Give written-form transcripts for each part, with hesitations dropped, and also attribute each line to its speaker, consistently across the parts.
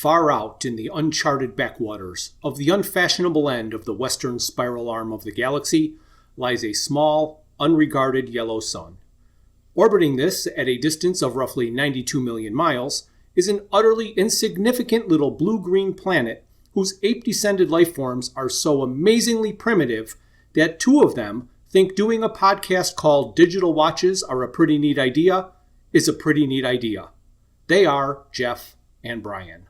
Speaker 1: Far out in the uncharted backwaters of the unfashionable end of the western spiral arm of the galaxy lies a small, unregarded yellow sun. Orbiting this at a distance of roughly 92 million miles is an utterly insignificant little blue-green planet whose ape-descended life forms are so amazingly primitive that two of them think doing a podcast called Digital Watches Are a Pretty Neat Idea is a pretty neat idea. They are Jeff and Bryan.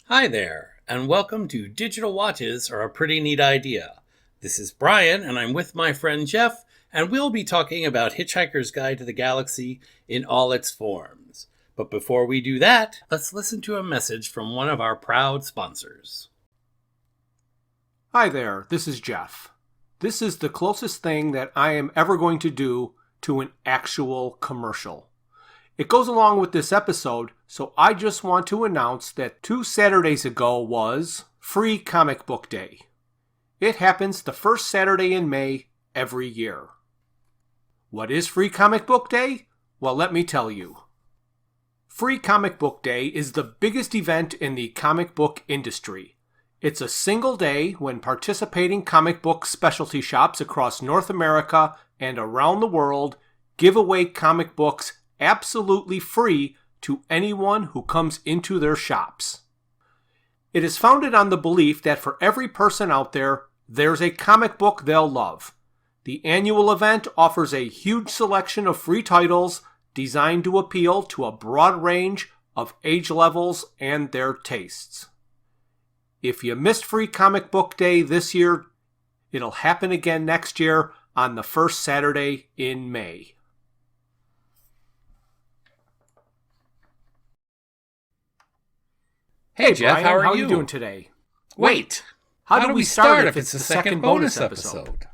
Speaker 2: Hi there, and welcome to Digital Watches Are a Pretty Neat Idea. This is Bryan, and I'm with my friend Jeff, and we'll be talking about Hitchhiker's Guide to the Galaxy in all its forms. But before we do that, let's listen to a message from one of our proud sponsors.
Speaker 1: Hi there, this is Jeff. This is the closest thing that I am ever going to do to an actual commercial. It goes along with this episode, so I just want to announce that 2 Saturdays ago was Free Comic Book Day. It happens the first Saturday in May every year. What is Free Comic Book Day? Well, let me tell you. Free Comic Book Day is the biggest event in the comic book industry. It's a single day when participating comic book specialty shops across North America and around the world give away comic books absolutely free to anyone who comes into their shops. It is founded on the belief that for every person out there, there's a comic book they'll love. The annual event offers a huge selection of free titles designed to appeal to a broad range of age levels and their tastes. If you missed Free Comic Book Day this year, it'll happen again next year on the first Saturday in May.
Speaker 2: Hey Jeff,
Speaker 1: Bryan,
Speaker 2: how are
Speaker 1: you
Speaker 2: you
Speaker 1: doing today?
Speaker 2: Wait,
Speaker 1: how do we start if it's the second bonus episode?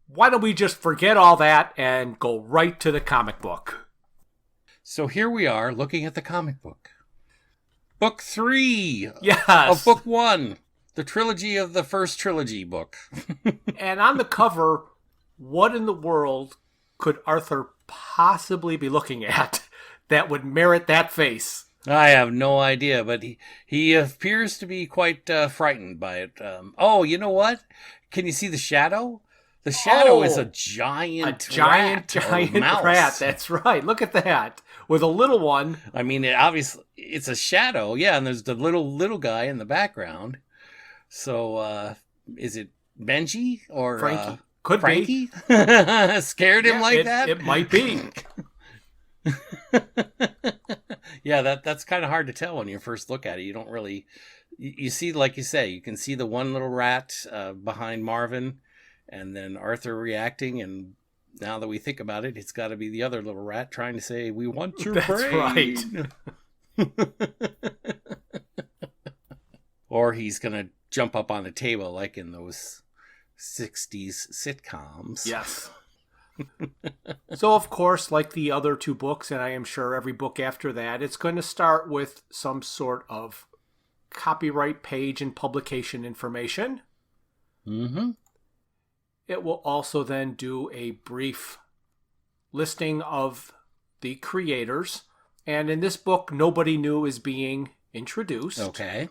Speaker 1: Why don't we just forget all that and go right to the comic book?
Speaker 2: So here we are looking at the comic book. Book 3
Speaker 1: Yes.
Speaker 2: of Book 1, the trilogy of the first trilogy book.
Speaker 1: And on the cover, what in the world could Arthur possibly be looking at that would merit that face?
Speaker 2: I have no idea, but he appears to be quite frightened by it. Oh, you know what? Can you see the shadow? The shadow is a giant rat.
Speaker 1: Rat. That's right. Look at that. With a little one.
Speaker 2: I mean, it's a shadow. Yeah, and there's the little guy in the background. So, is it Benji or
Speaker 1: Frankie? Could
Speaker 2: Frankie? Scared him that?
Speaker 1: It might be.
Speaker 2: Yeah, that's kind of hard to tell when you first look at it. You don't really... You see, like you say, you can see the one little rat behind Marvin, and then Arthur reacting, and now that we think about it, it's got to be the other little rat trying to say, "We want your brain." That's right. Or he's going to jump up on the table like in those 60s sitcoms.
Speaker 1: Yes. So, of course, like the other 2 books, and I am sure every book after that, it's going to start with some sort of copyright page and publication information.
Speaker 2: Mm-hmm.
Speaker 1: It will also then do a brief listing of the creators. And in this book, nobody new is being introduced.
Speaker 2: Okay.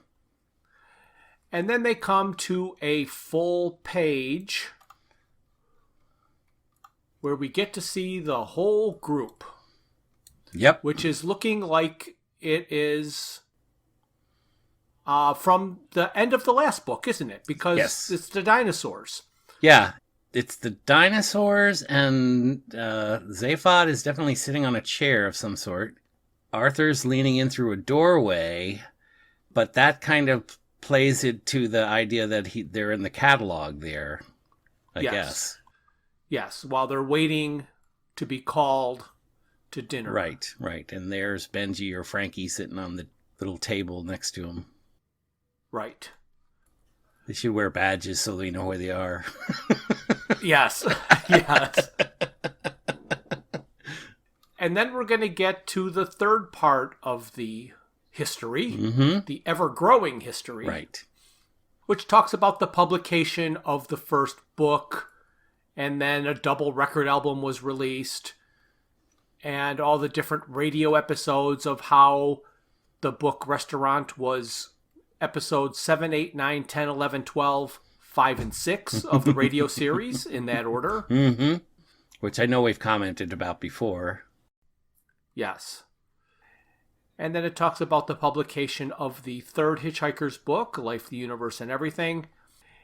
Speaker 1: And then they come to a full page where we get to see the whole group.
Speaker 2: Yep.
Speaker 1: Which is looking like it is from the end of the last book, isn't it? Because It's the dinosaurs.
Speaker 2: Yeah. It's the dinosaurs, and Zaphod is definitely sitting on a chair of some sort. Arthur's leaning in through a doorway, but that kind of plays it to the idea that they're in the catalog there, I guess.
Speaker 1: Yes, while they're waiting to be called to dinner.
Speaker 2: Right. And there's Benji or Frankie sitting on the little table next to him.
Speaker 1: Right.
Speaker 2: They should wear badges so they know where they are.
Speaker 1: Yes. And then we're going to get to the third part of the history,
Speaker 2: Mm-hmm.
Speaker 1: the ever-growing history,
Speaker 2: Right.
Speaker 1: which talks about the publication of the first book, and then a double record album was released, and all the different radio episodes of how the book Restaurant was episodes 7, 8, 9, 10, 11, 12, 5, and 6 of the radio series in that order.
Speaker 2: Mm-hmm. Which I know we've commented about before.
Speaker 1: Yes. And then it talks about the publication of the third Hitchhiker's book, Life, the Universe, and Everything.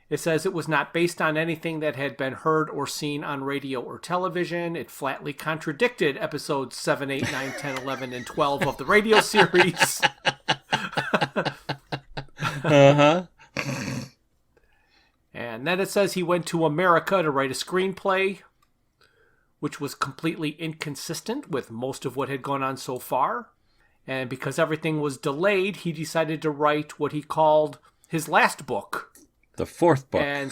Speaker 1: It says it was not based on anything that had been heard or seen on radio or television. It flatly contradicted episodes 7, 8, 9, 10, 11, and 12 of the radio series.
Speaker 2: Uh-huh.
Speaker 1: And then it says he went to America to write a screenplay, which was completely inconsistent with most of what had gone on so far. And because everything was delayed, he decided to write what he called his last book.
Speaker 2: The fourth book.
Speaker 1: And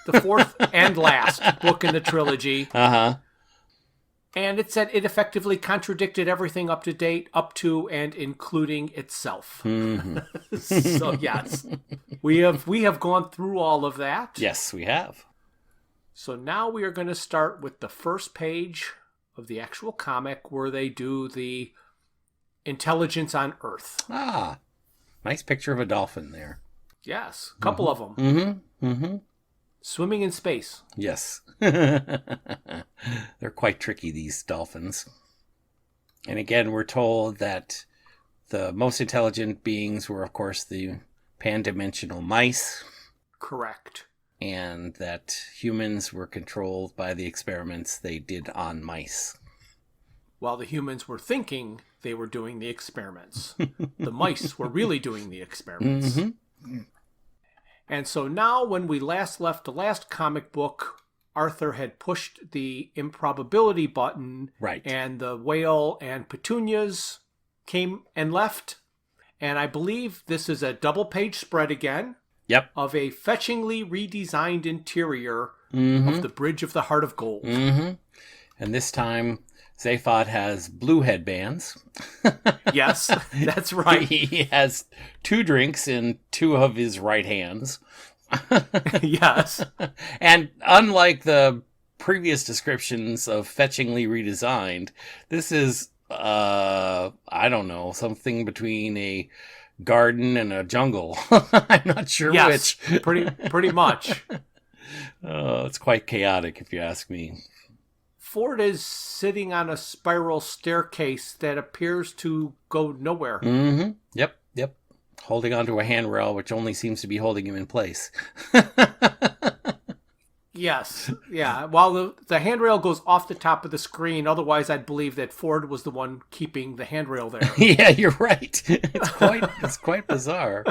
Speaker 1: the fourth and last book in the trilogy.
Speaker 2: Uh-huh.
Speaker 1: And it said it effectively contradicted everything up to date, up to and including itself.
Speaker 2: Mm-hmm.
Speaker 1: So yes, we have gone through all of that.
Speaker 2: Yes, we have.
Speaker 1: So now we are going to start with the first page of the actual comic where they do the intelligence on Earth.
Speaker 2: Ah, nice picture of a dolphin there.
Speaker 1: Yes, a couple of them.
Speaker 2: Mm-hmm. Mm-hmm.
Speaker 1: Swimming in space.
Speaker 2: Yes. They're quite tricky, these dolphins. And again, we're told that the most intelligent beings were, of course, the pan-dimensional mice.
Speaker 1: Correct.
Speaker 2: And that humans were controlled by the experiments they did on mice.
Speaker 1: While the humans were thinking they were doing the experiments. The mice were really doing the experiments.
Speaker 2: Mm-hmm.
Speaker 1: And so now when we last left the last comic book, Arthur had pushed the improbability button.
Speaker 2: Right.
Speaker 1: And the whale and petunias came and left. And I believe this is a double-page spread again.
Speaker 2: Yep.
Speaker 1: Of a fetchingly redesigned interior
Speaker 2: Mm-hmm.
Speaker 1: of the Bridge of the Heart of Gold.
Speaker 2: Mm-hmm. And this time, Zaphod has blue headbands.
Speaker 1: Yes, that's right.
Speaker 2: He has 2 drinks in 2 of his right hands.
Speaker 1: Yes.
Speaker 2: And unlike the previous descriptions of fetchingly redesigned, this is, I don't know, something between a garden and a jungle. I'm not sure
Speaker 1: yes,
Speaker 2: which.
Speaker 1: pretty much.
Speaker 2: It's quite chaotic, if you ask me.
Speaker 1: Ford is sitting on a spiral staircase that appears to go nowhere.
Speaker 2: Mm-hmm. Yep. Holding onto a handrail, which only seems to be holding him in place.
Speaker 1: Yes, yeah. While the handrail goes off the top of the screen, otherwise I'd believe that Ford was the one keeping the handrail there.
Speaker 2: Yeah, you're right. It's quite bizarre.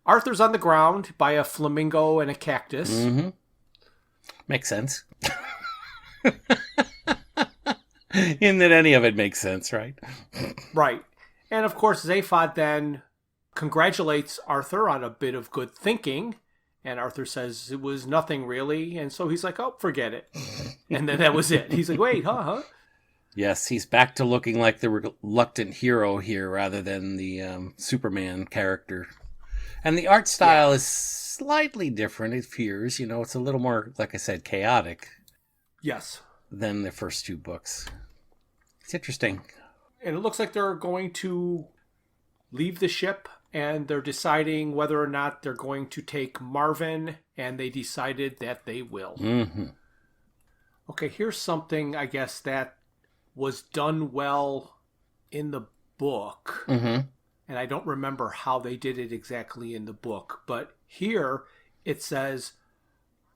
Speaker 1: Arthur's on the ground by a flamingo and a cactus.
Speaker 2: Mm-hmm. Makes sense. In that any of it makes sense, right?
Speaker 1: Right. And of course, Zaphod then congratulates Arthur on a bit of good thinking. And Arthur says it was nothing really. And so he's like, oh, forget it. And then that was it. He's like, wait, huh?
Speaker 2: Yes, he's back to looking like the reluctant hero here rather than the Superman character. And the art style is slightly different, it appears. It's a little more, like I said, chaotic.
Speaker 1: Yes.
Speaker 2: Than the first 2 books. It's interesting.
Speaker 1: And it looks like they're going to leave the ship, and they're deciding whether or not they're going to take Marvin, and they decided that they will.
Speaker 2: Mm-hmm.
Speaker 1: Okay, here's something, I guess, that was done well in the book.
Speaker 2: Mm-hmm.
Speaker 1: And I don't remember how they did it exactly in the book. But here it says,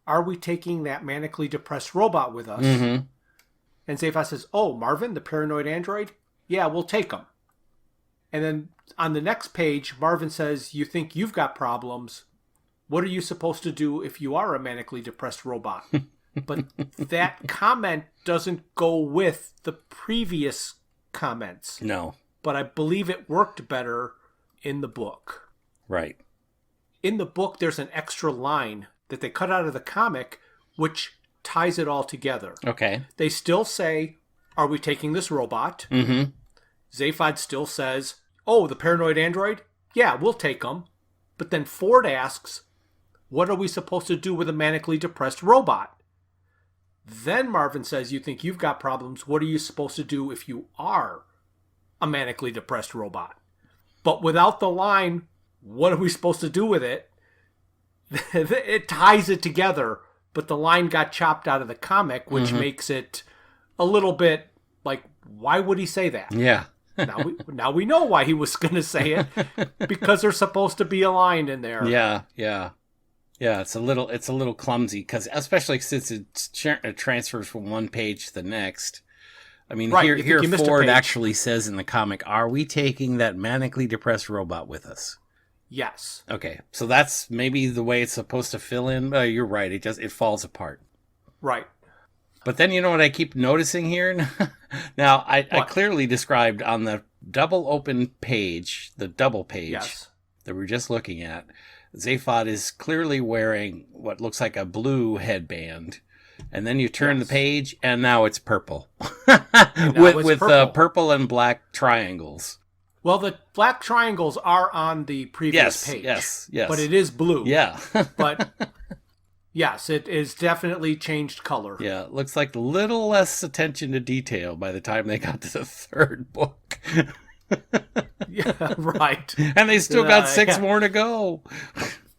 Speaker 1: are we taking that manically depressed robot with us?
Speaker 2: Mm-hmm.
Speaker 1: And Zaphod says, oh, Marvin, the paranoid android? Yeah, we'll take him. And then on the next page, Marvin says, you think you've got problems. What are you supposed to do if you are a manically depressed robot? But that comment doesn't go with the previous comments.
Speaker 2: No.
Speaker 1: But I believe it worked better in the book.
Speaker 2: Right.
Speaker 1: In the book, there's an extra line that they cut out of the comic, which ties it all together.
Speaker 2: Okay.
Speaker 1: They still say, are we taking this robot?
Speaker 2: Mm-hmm.
Speaker 1: Zaphod still says, oh, the paranoid android? Yeah, we'll take him. But then Ford asks, what are we supposed to do with a manically depressed robot? Then Marvin says, you think you've got problems. What are you supposed to do if you are a manically depressed robot? But without the line, what are we supposed to do with it? It ties it together, but the line got chopped out of the comic, which makes it a little bit like, why would he say that?
Speaker 2: Yeah.
Speaker 1: now we know why he was going to say it, because there's supposed to be a line in there.
Speaker 2: Yeah. It's a little clumsy, because especially since it transfers from one page to the next. I mean,
Speaker 1: right,
Speaker 2: here Ford actually says in the comic, "Are we taking that manically depressed robot with us?"
Speaker 1: Yes.
Speaker 2: Okay, so that's maybe the way it's supposed to fill in. You're right; it falls apart.
Speaker 1: Right.
Speaker 2: But then you know what I keep noticing here? Now, I clearly described on the double open page, the double page that we're just looking at, Zaphod is clearly wearing what looks like a blue headband. And then you turn the page, and now it's purple. with purple. Purple and black triangles.
Speaker 1: Well, the black triangles are on the previous page.
Speaker 2: Yes.
Speaker 1: But it is blue.
Speaker 2: Yeah.
Speaker 1: But... yes, it is definitely changed color.
Speaker 2: Yeah, it looks like a little less attention to detail by the time they got to the third book.
Speaker 1: Yeah, right.
Speaker 2: And they still got 6 more to go.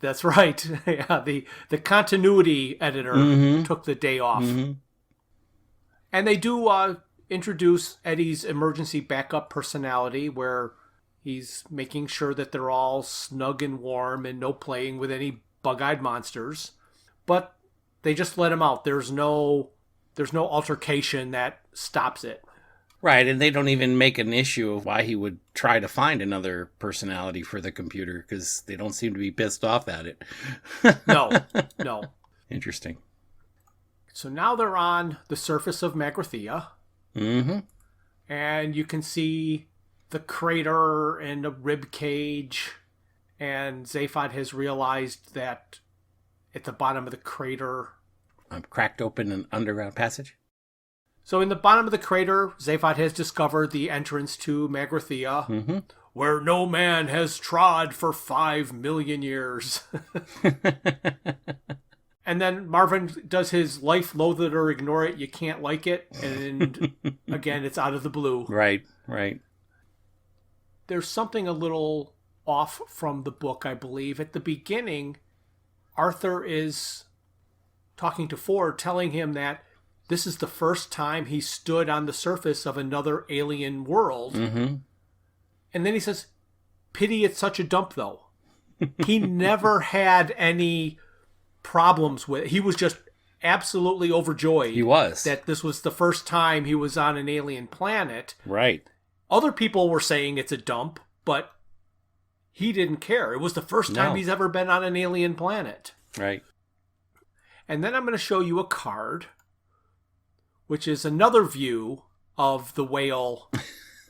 Speaker 1: That's right. Yeah, the continuity editor took the day off. And they do introduce Eddie's emergency backup personality, where he's making sure that they're all snug and warm and no playing with any bug-eyed monsters. But they just let him out. There's no altercation that stops it.
Speaker 2: Right, and they don't even make an issue of why he would try to find another personality for the computer, because they don't seem to be pissed off at it.
Speaker 1: No.
Speaker 2: Interesting.
Speaker 1: So now they're on the surface of Magrathea. And you can see the crater and a rib cage. And Zaphod has realized that at the bottom of the crater...
Speaker 2: cracked open an underground passage?
Speaker 1: So in the bottom of the crater, Zaphod has discovered the entrance to Magrathea, where no man has trod for 5 million years. And then Marvin does his life, loathe it or ignore it, you can't like it, and again, it's out of the blue.
Speaker 2: Right.
Speaker 1: There's something a little off from the book, I believe. At the beginning, Arthur is talking to Ford, telling him that this is the first time he stood on the surface of another alien world. And then he says, pity it's such a dump, though. He never had any problems with it. He was just absolutely overjoyed.
Speaker 2: He was.
Speaker 1: That this was the first time he was on an alien planet.
Speaker 2: Right.
Speaker 1: Other people were saying it's a dump, but he didn't care. It was the first time he's ever been on an alien planet.
Speaker 2: Right.
Speaker 1: And then I'm going to show you a card, which is another view of the whale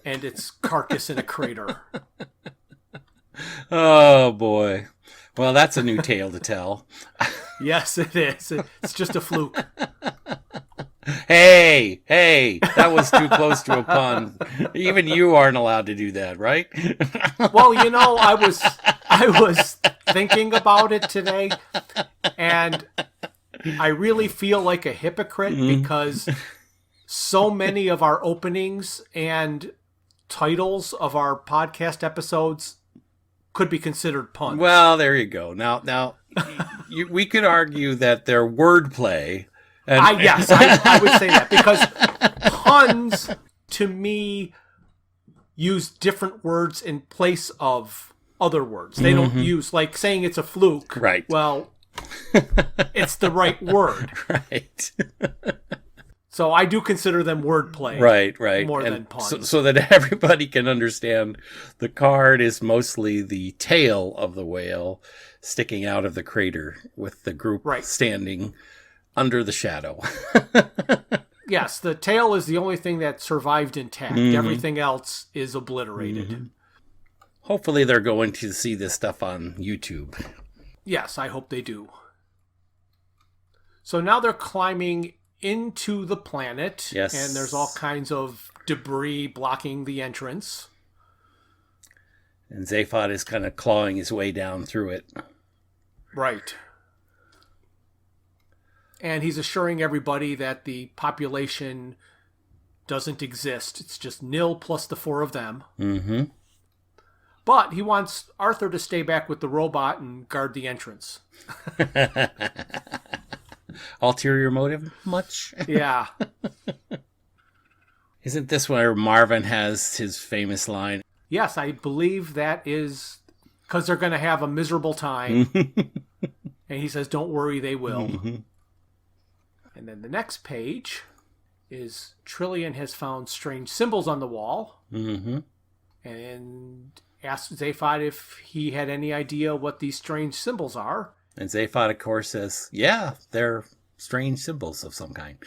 Speaker 1: and its carcass in a crater.
Speaker 2: Oh, boy. Well, that's a new tale to tell.
Speaker 1: Yes, it is. It's just a fluke.
Speaker 2: Hey, that was too close to a pun. Even you aren't allowed to do that, right?
Speaker 1: Well, you know, I was thinking about it today, and I really feel like a hypocrite because so many of our openings and titles of our podcast episodes could be considered puns.
Speaker 2: Well, there you go. Now, we could argue that they're wordplay.
Speaker 1: Yes, I would say that, because puns, to me, use different words in place of other words. They don't use, like, saying it's a fluke.
Speaker 2: Right.
Speaker 1: Well, it's the right word.
Speaker 2: Right.
Speaker 1: So I do consider them wordplay.
Speaker 2: Right.
Speaker 1: More than puns.
Speaker 2: So that everybody can understand, the card is mostly the tail of the whale sticking out of the crater with the group standing under the shadow.
Speaker 1: Yes, the tail is the only thing that survived intact. Everything else is obliterated.
Speaker 2: Hopefully they're going to see this stuff on YouTube.
Speaker 1: Yes, I hope they do. So now they're climbing into the planet.
Speaker 2: Yes.
Speaker 1: And there's all kinds of debris blocking the entrance.
Speaker 2: And Zaphod is kind of clawing his way down through it.
Speaker 1: Right. And he's assuring everybody that the population doesn't exist. It's just nil plus the 4 of them.
Speaker 2: Mm-hmm.
Speaker 1: But he wants Arthur to stay back with the robot and guard the entrance.
Speaker 2: Ulterior motive much?
Speaker 1: Yeah.
Speaker 2: Isn't this where Marvin has his famous line?
Speaker 1: Yes, I believe that is because they're going to have a miserable time. And he says, don't worry, they will.
Speaker 2: Mm-hmm.
Speaker 1: And then the next page is Trillian has found strange symbols on the wall.
Speaker 2: Mm-hmm.
Speaker 1: And asked Zaphod if he had any idea what these strange symbols are.
Speaker 2: And Zaphod, of course, says, yeah, they're strange symbols of some kind.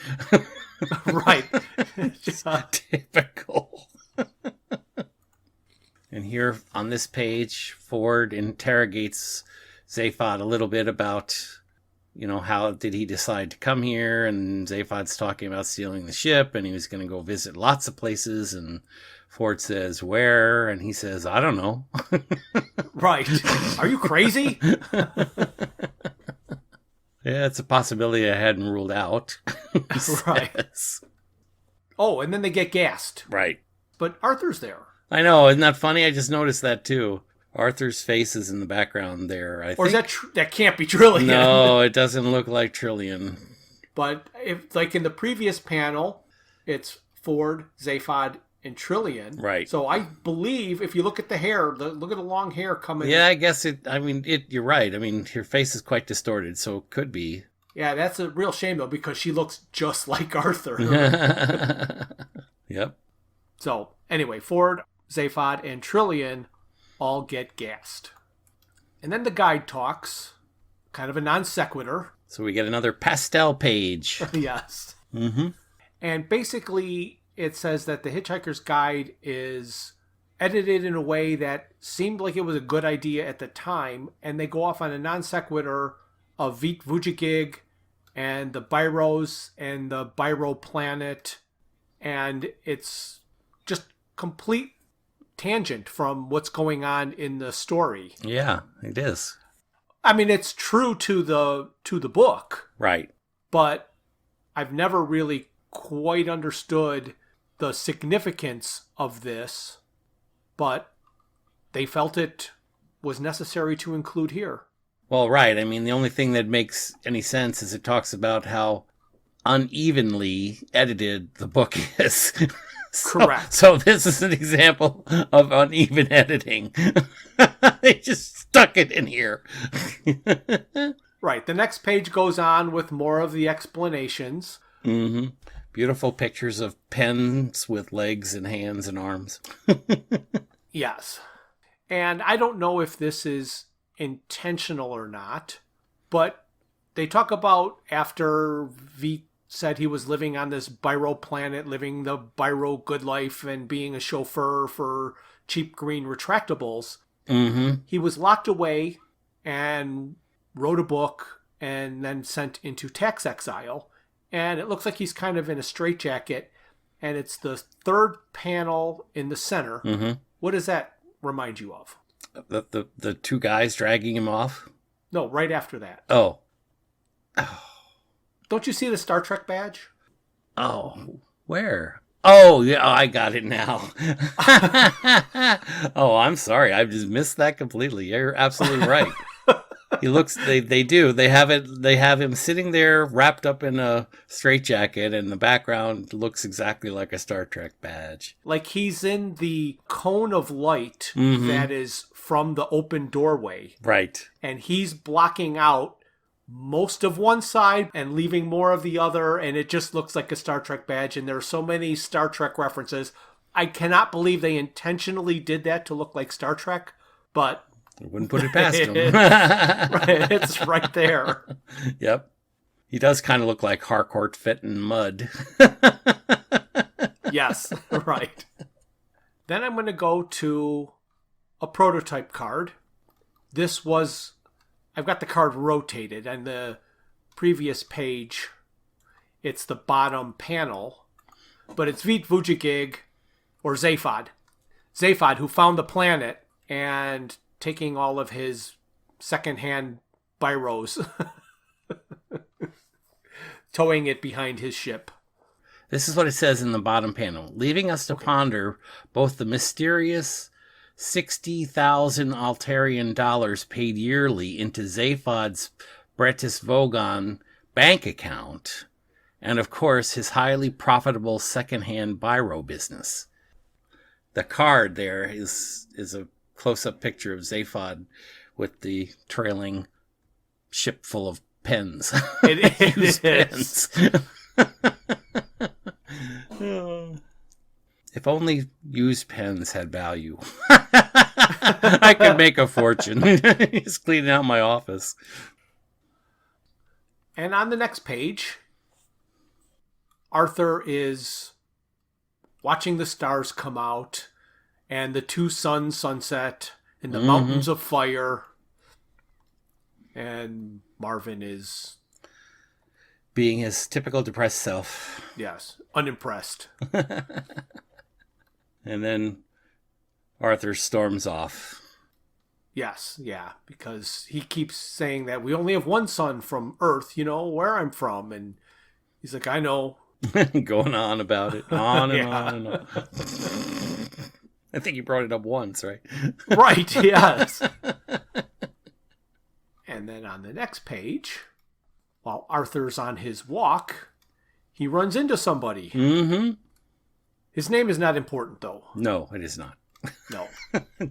Speaker 1: Right.
Speaker 2: Typical. And here on this page, Ford interrogates Zaphod a little bit about, how did he decide to come here? And Zaphod's talking about stealing the ship, and he was going to go visit lots of places. And Ford says, where? And he says, I don't know.
Speaker 1: Right. Are you crazy?
Speaker 2: Yeah, it's a possibility I hadn't ruled out.
Speaker 1: Right. Oh, and then they get gassed.
Speaker 2: Right.
Speaker 1: But Arthur's there.
Speaker 2: I know, isn't that funny? I just noticed that too. Arthur's face is in the background there.
Speaker 1: Or is that that can't be Trillian?
Speaker 2: No, it doesn't look like Trillian.
Speaker 1: But if, like in the previous panel, it's Ford, Zaphod, and Trillian.
Speaker 2: Right.
Speaker 1: So I believe if you look at the hair, look at the long hair coming.
Speaker 2: Yeah, I guess you're right. I mean, her face is quite distorted, so it could be.
Speaker 1: Yeah, that's a real shame though, because she looks just like Arthur.
Speaker 2: Yep.
Speaker 1: So anyway, Ford, Zaphod, and Trillian all get gassed. And then the guide talks, kind of a non sequitur.
Speaker 2: So we get another pastel page.
Speaker 1: Yes.
Speaker 2: Mm-hmm.
Speaker 1: And basically, it says that the Hitchhiker's Guide is edited in a way that seemed like it was a good idea at the time, and they go off on a non sequitur of DWAAPNI and the Biros and the Biro planet, and it's just complete tangent from what's going on in the story.
Speaker 2: Yeah, it is.
Speaker 1: I mean, it's true to the book,
Speaker 2: Right.
Speaker 1: but I've never really quite understood the significance of this, but they felt it was necessary to include here.
Speaker 2: Well, right. I mean, the only thing that makes any sense is it talks about how unevenly edited the book is.
Speaker 1: Correct.
Speaker 2: So this is an example of uneven editing. They just stuck it in here.
Speaker 1: Right. The next page goes on with more of the explanations.
Speaker 2: Mm-hmm. Beautiful pictures of pens with legs and hands and arms.
Speaker 1: Yes. And I don't know if this is intentional or not, but they talk about after V said he was living on this Biro planet, living the Biro good life and being a chauffeur for cheap green retractables.
Speaker 2: Mm-hmm.
Speaker 1: He was locked away and wrote a book and then sent into tax exile. And it looks like he's kind of in a straitjacket. And it's the third panel in the center.
Speaker 2: Mm-hmm.
Speaker 1: What does that remind you of?
Speaker 2: The two guys dragging him off?
Speaker 1: No, right after that.
Speaker 2: Oh.
Speaker 1: Don't you see the Star Trek badge?
Speaker 2: Oh, where? Oh, yeah, I got it now. Oh, I'm sorry. I just missed that completely. You're absolutely right. He looks, they do. They have him sitting there wrapped up in a straitjacket, and the background looks exactly like a Star Trek badge.
Speaker 1: Like he's in the cone of light
Speaker 2: Mm-hmm.
Speaker 1: that is from the open doorway.
Speaker 2: Right.
Speaker 1: And he's blocking out most of one side and leaving more of the other, and it just looks like a Star Trek badge. And there are so many Star Trek references. I cannot believe they intentionally did that to look like Star Trek, but
Speaker 2: I wouldn't put it past him.
Speaker 1: it's right there.
Speaker 2: Yep. He does kind of look like Harcourt fit in mud.
Speaker 1: Yes, right. Then I'm going to go to a prototype card. I've got the card rotated, and the previous page, it's the bottom panel, but it's DWAAPNI or Zaphod. Zaphod, who found the planet and taking all of his secondhand biros, towing it behind his ship.
Speaker 2: This is what it says in the bottom panel. Leaving us to ponder both the mysterious 60,000 Altarian dollars paid yearly into Zaphod's Bretis Vogon bank account, and of course his highly profitable secondhand biro business. The card there is a close-up picture of Zaphod with the trailing ship full of pens.
Speaker 1: It is.
Speaker 2: Pens. If only used pens had value. I could make a fortune. Just cleaning out my office.
Speaker 1: And on the next page, Arthur is watching the stars come out and the two suns sunset in the mountains of fire. And Marvin is...
Speaker 2: being his typical depressed self.
Speaker 1: Yes, unimpressed.
Speaker 2: And then Arthur storms off.
Speaker 1: Yes, yeah, because he keeps saying that we only have one sun from Earth, where I'm from. And he's like, I know.
Speaker 2: Going on about it. On and
Speaker 1: Yeah.
Speaker 2: on and on. I think you brought it up once, right?
Speaker 1: Right, yes. And then on the next page, while Arthur's on his walk, he runs into somebody.
Speaker 2: Mm-hmm.
Speaker 1: His name is not important, though.
Speaker 2: No, it is not.
Speaker 1: No.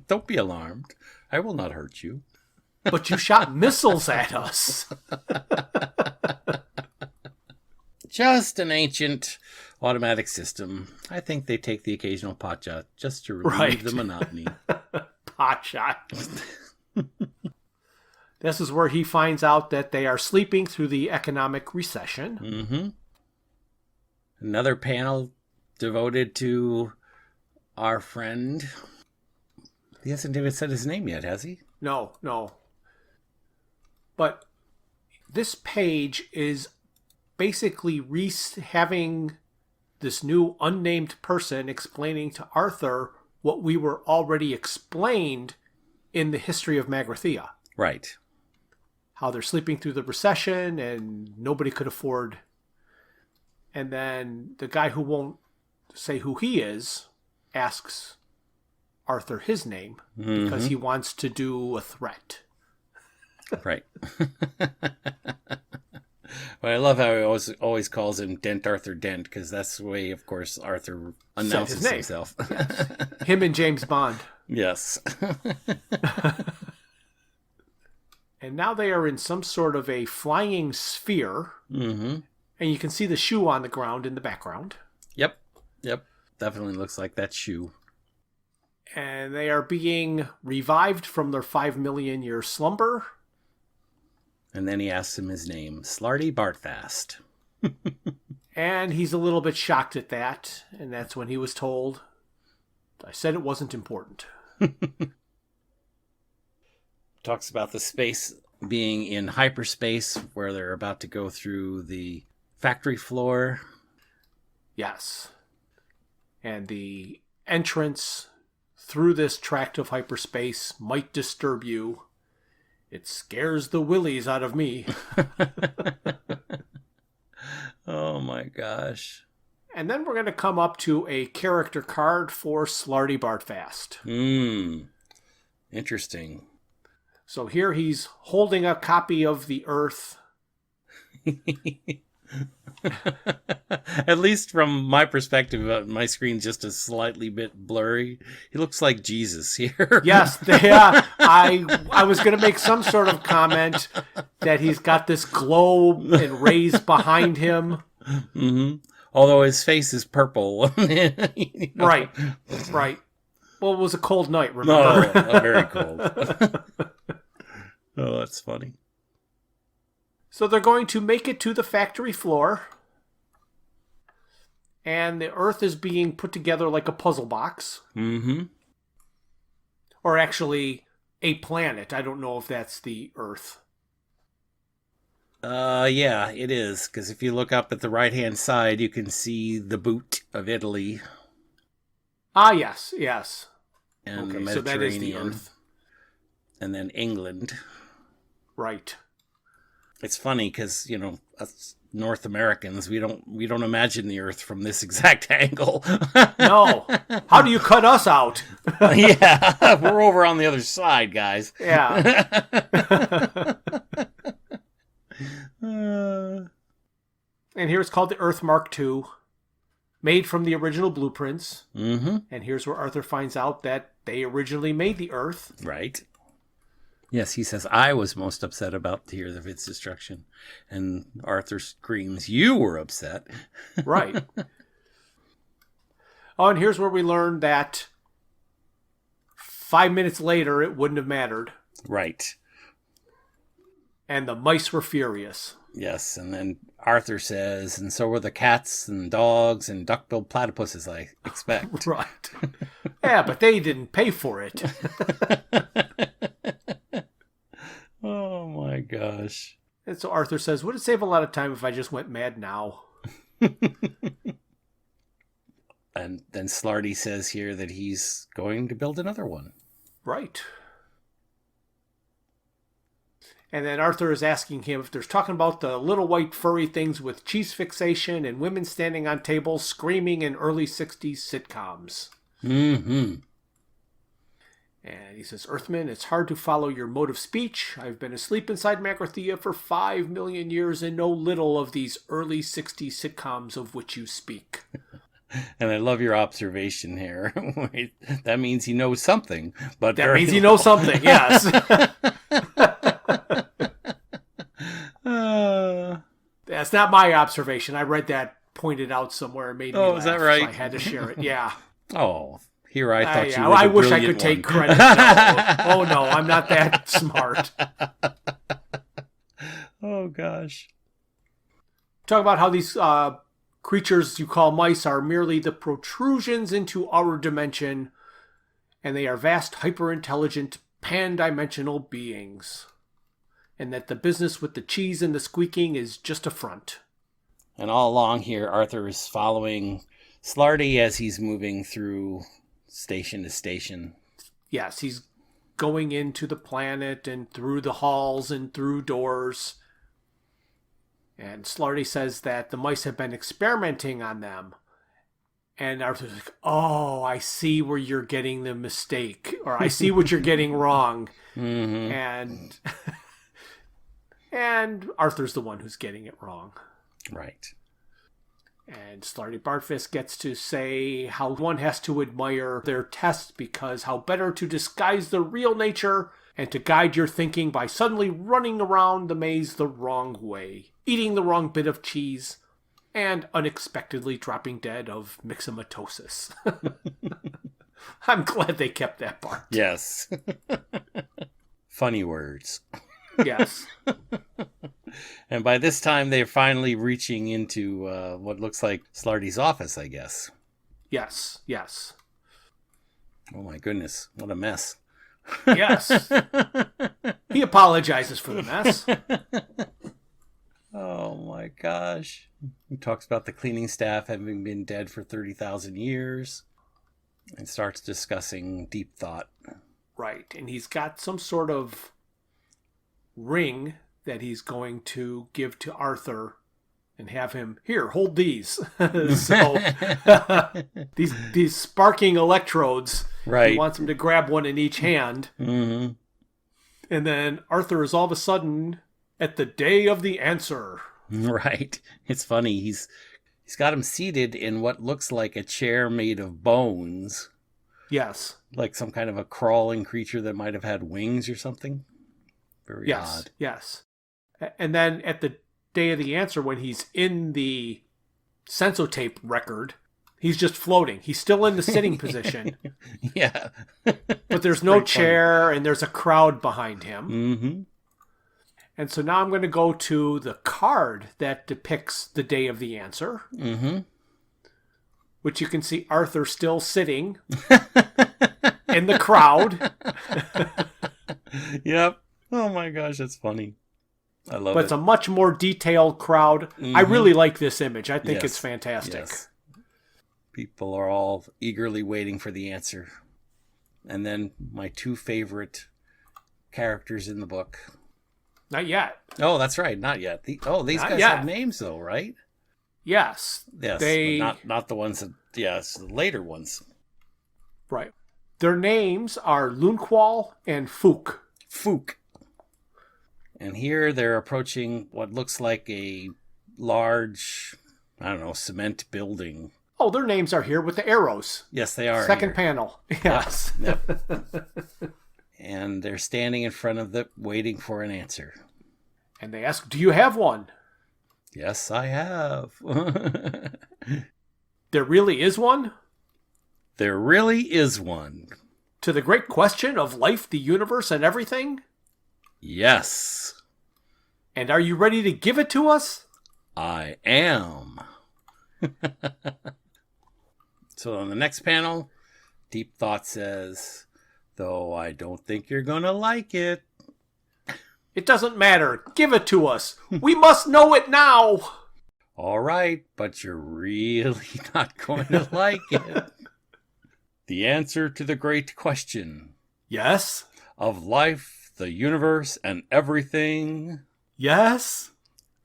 Speaker 2: Don't be alarmed. I will not hurt you.
Speaker 1: But you shot missiles at us.
Speaker 2: Just an ancient automatic system. I think they take the occasional pot shot just to relieve the monotony.
Speaker 1: Pot shot. This is where he finds out that they are sleeping through the economic recession.
Speaker 2: Mm-hmm. Another panel devoted to our friend. He hasn't even said his name yet, has he?
Speaker 1: No. But this page is basically Reese having this new unnamed person explaining to Arthur what we were already explained in the history of Magrathea.
Speaker 2: Right.
Speaker 1: How they're sleeping through the recession and nobody could afford. And then the guy who won't say who he is asks Arthur his name because he wants to do a threat.
Speaker 2: Right. But I love how he always calls him Dent Arthur Dent, because that's the way, of course, Arthur announces himself.
Speaker 1: Yes. Him and James Bond.
Speaker 2: Yes.
Speaker 1: And now they are in some sort of a flying sphere.
Speaker 2: Mm-hmm.
Speaker 1: And you can see the shoe on the ground in the background.
Speaker 2: Yep. Definitely looks like that shoe.
Speaker 1: And they are being revived from their 5 million year slumber.
Speaker 2: And then he asks him his name, Slarty Bartfast.
Speaker 1: And he's a little bit shocked at that. And that's when he was told, I said it wasn't important.
Speaker 2: Talks about the space being in hyperspace, where they're about to go through the factory floor.
Speaker 1: Yes. And the entrance through this tract of hyperspace might disturb you. It scares the willies out of me.
Speaker 2: Oh my gosh.
Speaker 1: And then we're going to come up to a character card for Slarty Bartfast.
Speaker 2: Interesting.
Speaker 1: So here he's holding a copy of the Earth.
Speaker 2: At least from my perspective, my screen's just a slightly bit blurry. He looks like Jesus here.
Speaker 1: Yes, yeah. I was going to make some sort of comment that he's got this globe and rays behind him.
Speaker 2: Mm-hmm. Although his face is purple.
Speaker 1: Right. Well, it was a cold night, remember?
Speaker 2: Oh, very cold. Oh, that's funny.
Speaker 1: So they're going to make it to the factory floor. And the Earth is being put together like a puzzle box.
Speaker 2: Mm-hmm.
Speaker 1: Or actually, a planet. I don't know if that's the Earth.
Speaker 2: Yeah, it is. Because if you look up at the right-hand side, you can see the boot of Italy.
Speaker 1: Ah, yes, yes.
Speaker 2: And the
Speaker 1: Okay, so that is the
Speaker 2: Mediterranean.
Speaker 1: Earth.
Speaker 2: And then England.
Speaker 1: Right.
Speaker 2: It's funny because, us North Americans, we don't imagine the Earth from this exact angle.
Speaker 1: No. How do you cut us out?
Speaker 2: Yeah, we're over on the other side, guys.
Speaker 1: Yeah. And here it's called the Earth Mark II, made from the original blueprints.
Speaker 2: Mm-hmm.
Speaker 1: And here's where Arthur finds out that they originally made the Earth.
Speaker 2: Right. Yes, he says, I was most upset about the year of its destruction. And Arthur screams, you were upset.
Speaker 1: Right. Oh, and here's where we learn that 5 minutes later, it wouldn't have mattered.
Speaker 2: Right.
Speaker 1: And the mice were furious.
Speaker 2: Yes, and then Arthur says, and so were the cats and dogs and duck-billed platypuses, I expect.
Speaker 1: Right. Yeah, but they didn't pay for it.
Speaker 2: Oh, my gosh.
Speaker 1: And so Arthur says, would it save a lot of time if I just went mad now?
Speaker 2: And then Slarty says here that he's going to build another one.
Speaker 1: Right. And then Arthur is asking him if there's talking about the little white furry things with cheese fixation and women standing on tables screaming in early 60s sitcoms.
Speaker 2: Mm-hmm.
Speaker 1: And he says, Earthman, it's hard to follow your mode of speech. I've been asleep inside Macrothea for 5 million years and know little of these early 60s sitcoms of which you speak.
Speaker 2: And I love your observation here. That means he knows something. But
Speaker 1: that means he knows something, yes. That's not my observation. I read that pointed out somewhere and made me laugh.
Speaker 2: Is that right?
Speaker 1: So I had to share it, yeah.
Speaker 2: Oh, here I thought you
Speaker 1: yeah.
Speaker 2: were
Speaker 1: I
Speaker 2: the
Speaker 1: wish I
Speaker 2: brilliant
Speaker 1: could take
Speaker 2: one.
Speaker 1: credit. No. Oh, no, I'm not that smart.
Speaker 2: Oh, gosh.
Speaker 1: Talk about how these creatures you call mice are merely the protrusions into our dimension, and they are vast, hyper-intelligent, pan-dimensional beings. And that the business with the cheese and the squeaking is just a front.
Speaker 2: And all along here, Arthur is following Slarty as he's moving through station to station.
Speaker 1: Yes, he's going into the planet and through the halls and through doors. And Slarty says that the mice have been experimenting on them. And Arthur's like, oh, I see where you're getting the mistake. Or I see what you're getting wrong.
Speaker 2: Mm-hmm.
Speaker 1: And Arthur's the one who's getting it wrong.
Speaker 2: Right.
Speaker 1: And Slarty Bartfist gets to say how one has to admire their tests because how better to disguise their real nature and to guide your thinking by suddenly running around the maze the wrong way, eating the wrong bit of cheese, and unexpectedly dropping dead of myxomatosis. I'm glad they kept that part.
Speaker 2: Yes. Funny words.
Speaker 1: Yes.
Speaker 2: And by this time, they're finally reaching into what looks like Slarty's office, I guess.
Speaker 1: Yes, yes.
Speaker 2: Oh my goodness, what a mess.
Speaker 1: Yes. He apologizes for the mess.
Speaker 2: Oh my gosh. He talks about the cleaning staff having been dead for 30,000 years and starts discussing deep thought.
Speaker 1: Right, and he's got some sort of ring that he's going to give to Arthur and have him, here, hold these. So these sparking electrodes,
Speaker 2: right.
Speaker 1: He wants him to grab one in each hand.
Speaker 2: Mm-hmm.
Speaker 1: And then Arthur is all of a sudden at the day of the answer.
Speaker 2: Right. It's funny. He's got him seated in what looks like a chair made of bones.
Speaker 1: Yes.
Speaker 2: Like some kind of a crawling creature that might have had wings or something. Very odd.
Speaker 1: Yes. And then at the day of the answer, when he's in the sensotape record, he's just floating. He's still in the sitting position.
Speaker 2: Yeah.
Speaker 1: But there's no chair and there's a crowd behind him.
Speaker 2: Mm-hmm.
Speaker 1: And so now I'm going to go to the card that depicts the day of the answer.
Speaker 2: Mm-hmm.
Speaker 1: Which you can see Arthur still sitting in the crowd.
Speaker 2: Yep. Oh my gosh, that's funny. I love it.
Speaker 1: But it's a much more detailed crowd. Mm-hmm. I really like this image. I think it's fantastic. Yes.
Speaker 2: People are all eagerly waiting for the answer. And then my two favorite characters in the book.
Speaker 1: Not yet.
Speaker 2: Oh, that's right. Not yet. These
Speaker 1: Not
Speaker 2: guys
Speaker 1: yet.
Speaker 2: have names, though, right?
Speaker 1: Yes.
Speaker 2: Yes, but not the ones that... Yes, the later ones.
Speaker 1: Right. Their names are Lunqual and Fook.
Speaker 2: Fook. And here they're approaching what looks like a large, I don't know, cement building.
Speaker 1: Oh, their names are here with the arrows.
Speaker 2: Yes, they are.
Speaker 1: Second
Speaker 2: here.
Speaker 1: panel. Yes.
Speaker 2: Yep. And they're standing in front of the, waiting for an answer.
Speaker 1: And they ask, do you have one?
Speaker 2: Yes, I have.
Speaker 1: There really is one?
Speaker 2: There really is one.
Speaker 1: To the great question of life, the universe, and everything?
Speaker 2: Yes.
Speaker 1: And are you ready to give it to us?
Speaker 2: I am. So on the next panel, Deep Thought says, though I don't think you're going to like it.
Speaker 1: It doesn't matter. Give it to us. We must know it now.
Speaker 2: All right, but you're really not going to like it. The answer to the great question.
Speaker 1: Yes.
Speaker 2: Of life, the universe, and everything.
Speaker 1: Yes.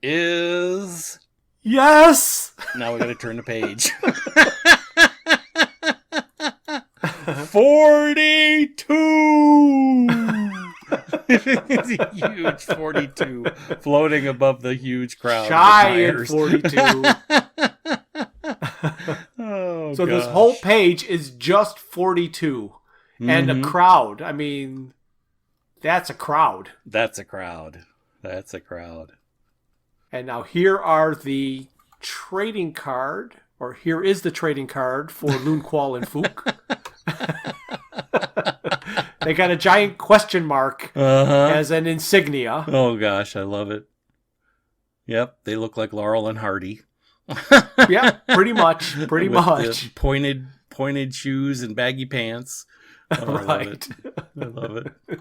Speaker 2: Is...
Speaker 1: Yes.
Speaker 2: Now we got to turn the page. 42! It's a huge 42 floating above the huge crowd.
Speaker 1: Shy in 42.
Speaker 2: Oh,
Speaker 1: so
Speaker 2: gosh.
Speaker 1: this whole page is just 42. And a crowd. I mean, that's a crowd.
Speaker 2: That's a crowd. That's a crowd.
Speaker 1: And now here are the trading card, or here is the trading card for Lunqual and Fook. They got a giant question mark as an insignia.
Speaker 2: Oh, gosh, I love it. Yep, they look like Laurel and Hardy.
Speaker 1: Yeah, pretty much. Pretty
Speaker 2: With
Speaker 1: much.
Speaker 2: the pointed shoes and baggy pants. Oh,
Speaker 1: Right.
Speaker 2: I love it.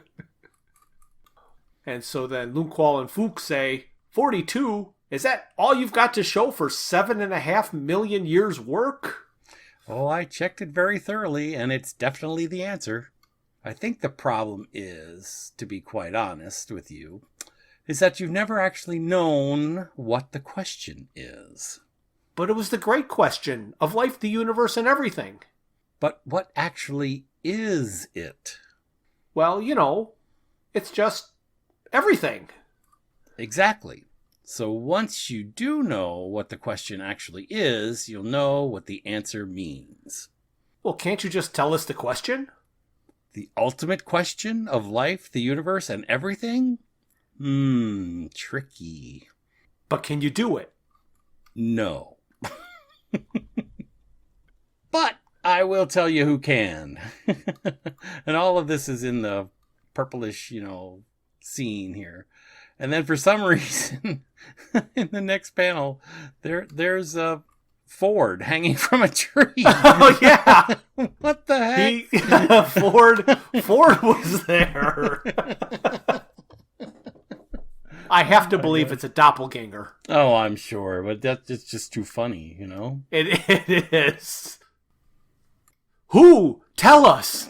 Speaker 1: And so then Lunqual and Fook say, 42? Is that all you've got to show for 7.5 million years' work?
Speaker 2: Oh, I checked it very thoroughly, and it's definitely the answer. I think the problem is, to be quite honest with you, is that you've never actually known what the question is.
Speaker 1: But it was the great question of life, the universe, and everything.
Speaker 2: But what actually is it?
Speaker 1: Well, you know, it's just everything.
Speaker 2: Exactly. So once you do know what the question actually is, you'll know what the answer means.
Speaker 1: Well, can't you just tell us the question?
Speaker 2: The ultimate question of life, the universe, and everything? Tricky.
Speaker 1: But can you do it?
Speaker 2: No. But I will tell you who can. And all of this is in the purplish, scene here. And then for some reason, in the next panel, there's a Ford hanging from a tree.
Speaker 1: Oh, yeah.
Speaker 2: What the heck?
Speaker 1: Ford was there. I have to believe it's a doppelganger.
Speaker 2: Oh, I'm sure, but it's just too funny,
Speaker 1: It is. Who? Tell us.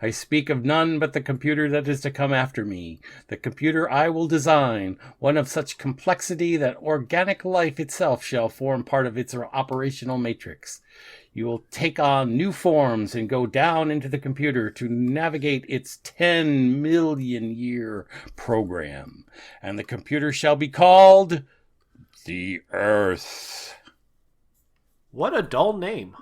Speaker 2: I speak of none but the computer that is to come after me, the computer I will design, one of such complexity that organic life itself shall form part of its operational matrix. You will take on new forms and go down into the computer to navigate its 10 million year program, and the computer shall be called the Earth.
Speaker 1: What a dull name.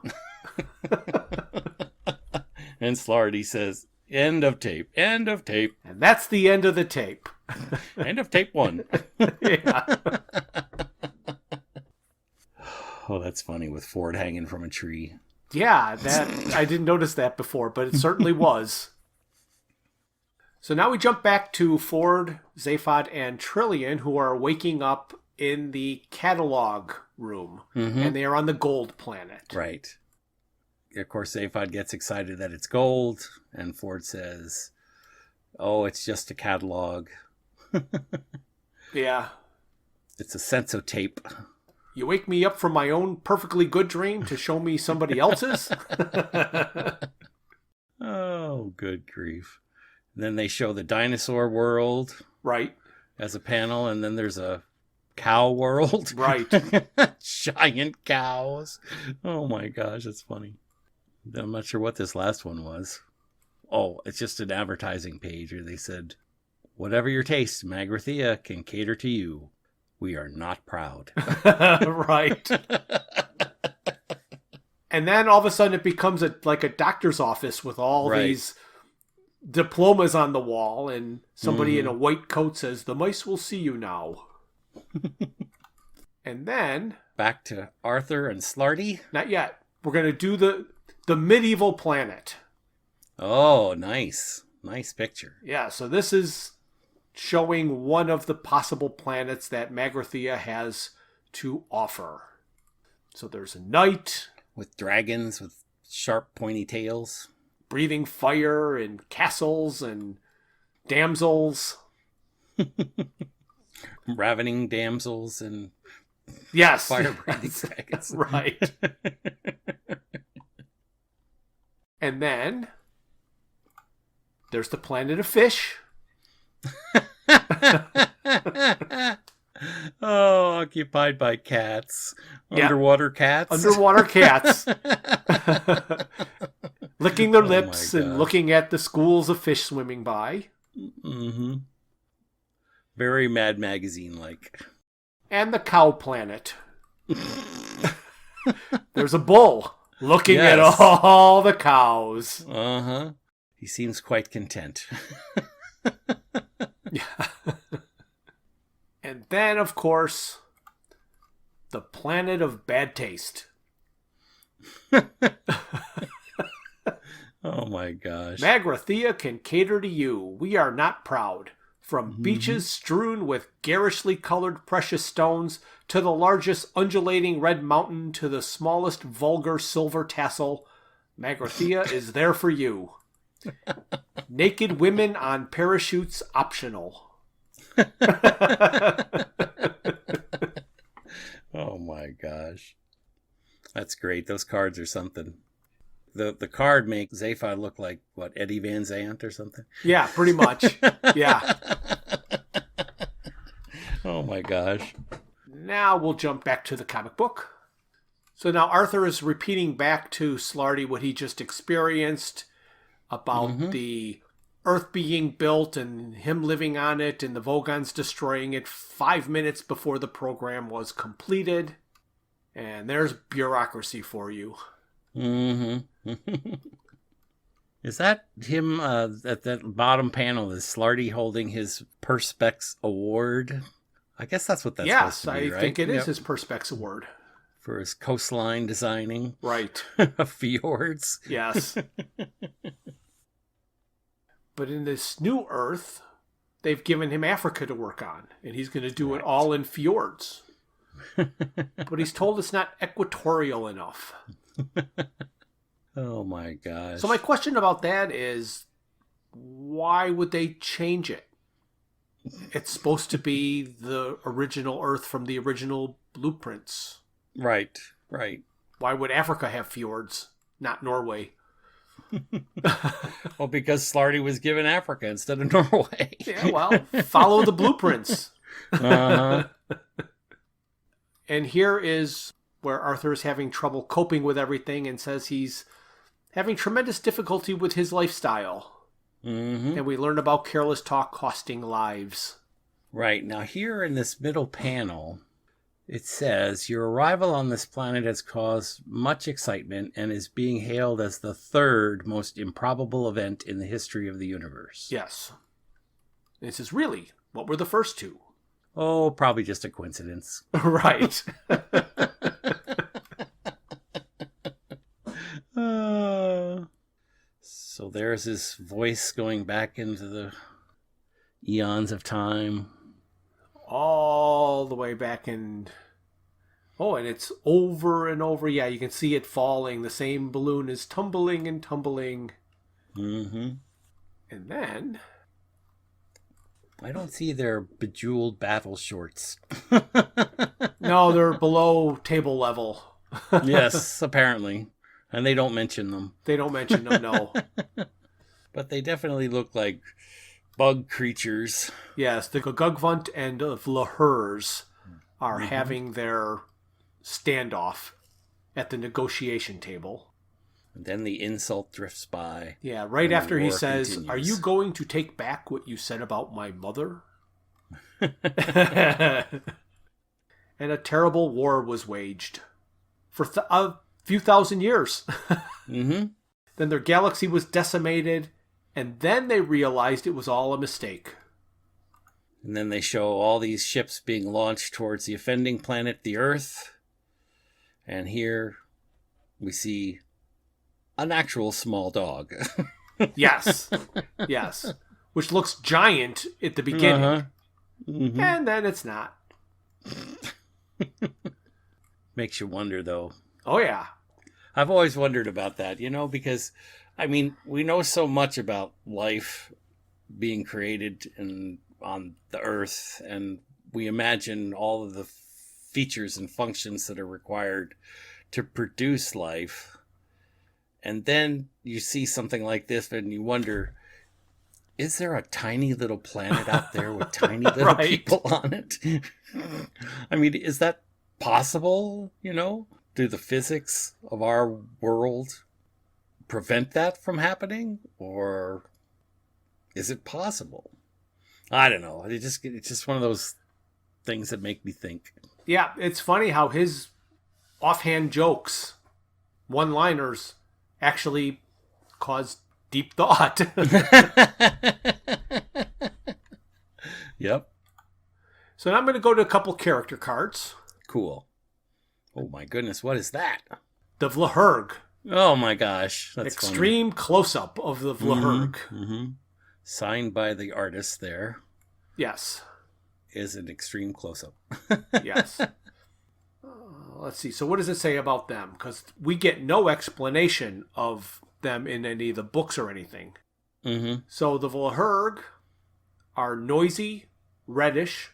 Speaker 2: And Slarty says, end of tape, end of tape.
Speaker 1: And that's the end of the tape.
Speaker 2: End of tape 1.
Speaker 1: Yeah.
Speaker 2: Oh, that's funny with Ford hanging from a tree.
Speaker 1: Yeah, that I didn't notice that before, but it certainly was. So now we jump back to Ford, Zaphod, and Trillian, who are waking up in the catalog room, and they are on the gold planet.
Speaker 2: Right. Of course, Zaphod gets excited that it's gold, and Ford says, oh, it's just a catalog.
Speaker 1: Yeah.
Speaker 2: It's a sensotape.
Speaker 1: You wake me up from my own perfectly good dream to show me somebody else's?
Speaker 2: Oh, good grief. And then they show the dinosaur world.
Speaker 1: Right.
Speaker 2: As a panel, and then there's a cow world.
Speaker 1: Right.
Speaker 2: Giant cows. Oh my gosh, that's funny. I'm not sure what this last one was. Oh, it's just an advertising page where they said, whatever your taste, Magrathea can cater to you. We are not proud.
Speaker 1: Right. And then all of a sudden it becomes like a doctor's office with all these diplomas on the wall, and somebody in a white coat says, "The mice will see you now." And then
Speaker 2: back to Arthur and Slarty.
Speaker 1: Not yet. We're going to do the medieval planet.
Speaker 2: Oh, nice. Nice picture.
Speaker 1: Yeah, so this is showing one of the possible planets that Magrathea has to offer. So there's a knight
Speaker 2: with dragons with sharp pointy tails,
Speaker 1: breathing fire, and castles and damsels.
Speaker 2: Ravening damsels and fire-breathing dragons.
Speaker 1: Right. And then there's the planet of fish.
Speaker 2: Oh, occupied by cats. Underwater cats.
Speaker 1: Underwater cats. Licking their lips and looking at the schools of fish swimming by.
Speaker 2: Mm-hmm. Very Mad Magazine-like.
Speaker 1: And the cow planet. There's a bull looking at all the cows.
Speaker 2: Uh-huh. He seems quite content.
Speaker 1: Yeah. And then, of course, the planet of bad taste.
Speaker 2: Oh my gosh.
Speaker 1: Magrathea can cater to you. We are not proud. From beaches strewn with garishly colored precious stones to the largest undulating red mountain to the smallest vulgar silver tassel, Magrathea is there for you. Naked women on parachutes optional.
Speaker 2: Oh my gosh. That's great. Those cards are something. The card makes Zaphod look like, what, Eddie Van Zandt or something?
Speaker 1: Yeah, pretty much. Yeah.
Speaker 2: Oh my gosh.
Speaker 1: Now we'll jump back to the comic book. So now Arthur is repeating back to Slarty what he just experienced about the Earth being built and him living on it and the Vogons destroying it 5 minutes before the program was completed. And there's bureaucracy for you.
Speaker 2: Mm-hmm. Is that him at that bottom panel? Is Slarty holding his Perspex Award? I guess that's what that's supposed to be, right?
Speaker 1: Yes, I think it is his Perspex Award.
Speaker 2: For his coastline designing.
Speaker 1: Right.
Speaker 2: Fjords.
Speaker 1: Yes. But in this new Earth, they've given him Africa to work on. And he's going to do it all in fjords. But he's told it's not equatorial enough.
Speaker 2: Oh my gosh.
Speaker 1: So my question about that is, why would they change it? It's supposed to be the original Earth from the original blueprints.
Speaker 2: Right, right.
Speaker 1: Why would Africa have fjords, not Norway?
Speaker 2: Well, because Slarty was given Africa instead of Norway.
Speaker 1: Yeah, well, follow the blueprints.
Speaker 2: Uh-huh.
Speaker 1: And here is where Arthur is having trouble coping with everything and says he's having tremendous difficulty with his lifestyle. And we learn about careless talk costing lives.
Speaker 2: Right. Now here in this middle panel, it says, your arrival on this planet has caused much excitement and is being hailed as the third most improbable event in the history of the universe.
Speaker 1: Yes. And it says, really? What were the first two?
Speaker 2: Oh, probably just a coincidence.
Speaker 1: Right.
Speaker 2: So there's his voice going back into the eons of time.
Speaker 1: All the way back in... Oh, and it's over and over. Yeah, you can see it falling. The same balloon is tumbling and tumbling.
Speaker 2: Mm-hmm.
Speaker 1: And then...
Speaker 2: I don't see their bejeweled battle shorts.
Speaker 1: No, they're below table level.
Speaker 2: Yes, apparently. And they don't mention them.
Speaker 1: They don't mention them, no.
Speaker 2: But they definitely look like bug creatures.
Speaker 1: Yes, the Gugvunt and the Vlahers are having their standoff at the negotiation table.
Speaker 2: And then the insult drifts by.
Speaker 1: Yeah, right after he says,
Speaker 2: continues.
Speaker 1: "Are you going to take back what you said about my mother?" And a terrible war was waged for a few thousand years. Then their galaxy was decimated, and then they realized it was all a mistake.
Speaker 2: And then they show all these ships being launched towards the offending planet, the Earth. And here we see an actual small dog.
Speaker 1: Yes. Yes. Which looks giant at the beginning. And then it's not.
Speaker 2: Makes you wonder, though.
Speaker 1: Oh, yeah.
Speaker 2: I've always wondered about that, because, we know so much about life being created on the Earth, and we imagine all of the features and functions that are required to produce life. And then you see something like this and you wonder, is there a tiny little planet out there with tiny little people on it? Is that possible, Do the physics of our world prevent that from happening? Or is it possible? I don't know. It's just one of those things that make me think.
Speaker 1: Yeah, it's funny how his offhand jokes, one-liners, actually cause deep thought.
Speaker 2: Yep.
Speaker 1: So now I'm going to go to a couple character cards.
Speaker 2: Cool. Oh my goodness, what is that?
Speaker 1: The Vlahurg.
Speaker 2: Oh my gosh, that's
Speaker 1: extreme close-up of the Vlahurg.
Speaker 2: Signed by the artist there.
Speaker 1: Yes.
Speaker 2: Is an extreme close-up.
Speaker 1: Yes. Let's see. So what does it say about them? Because we get no explanation of them in any of the books or anything. So the Vlahurg are noisy, reddish,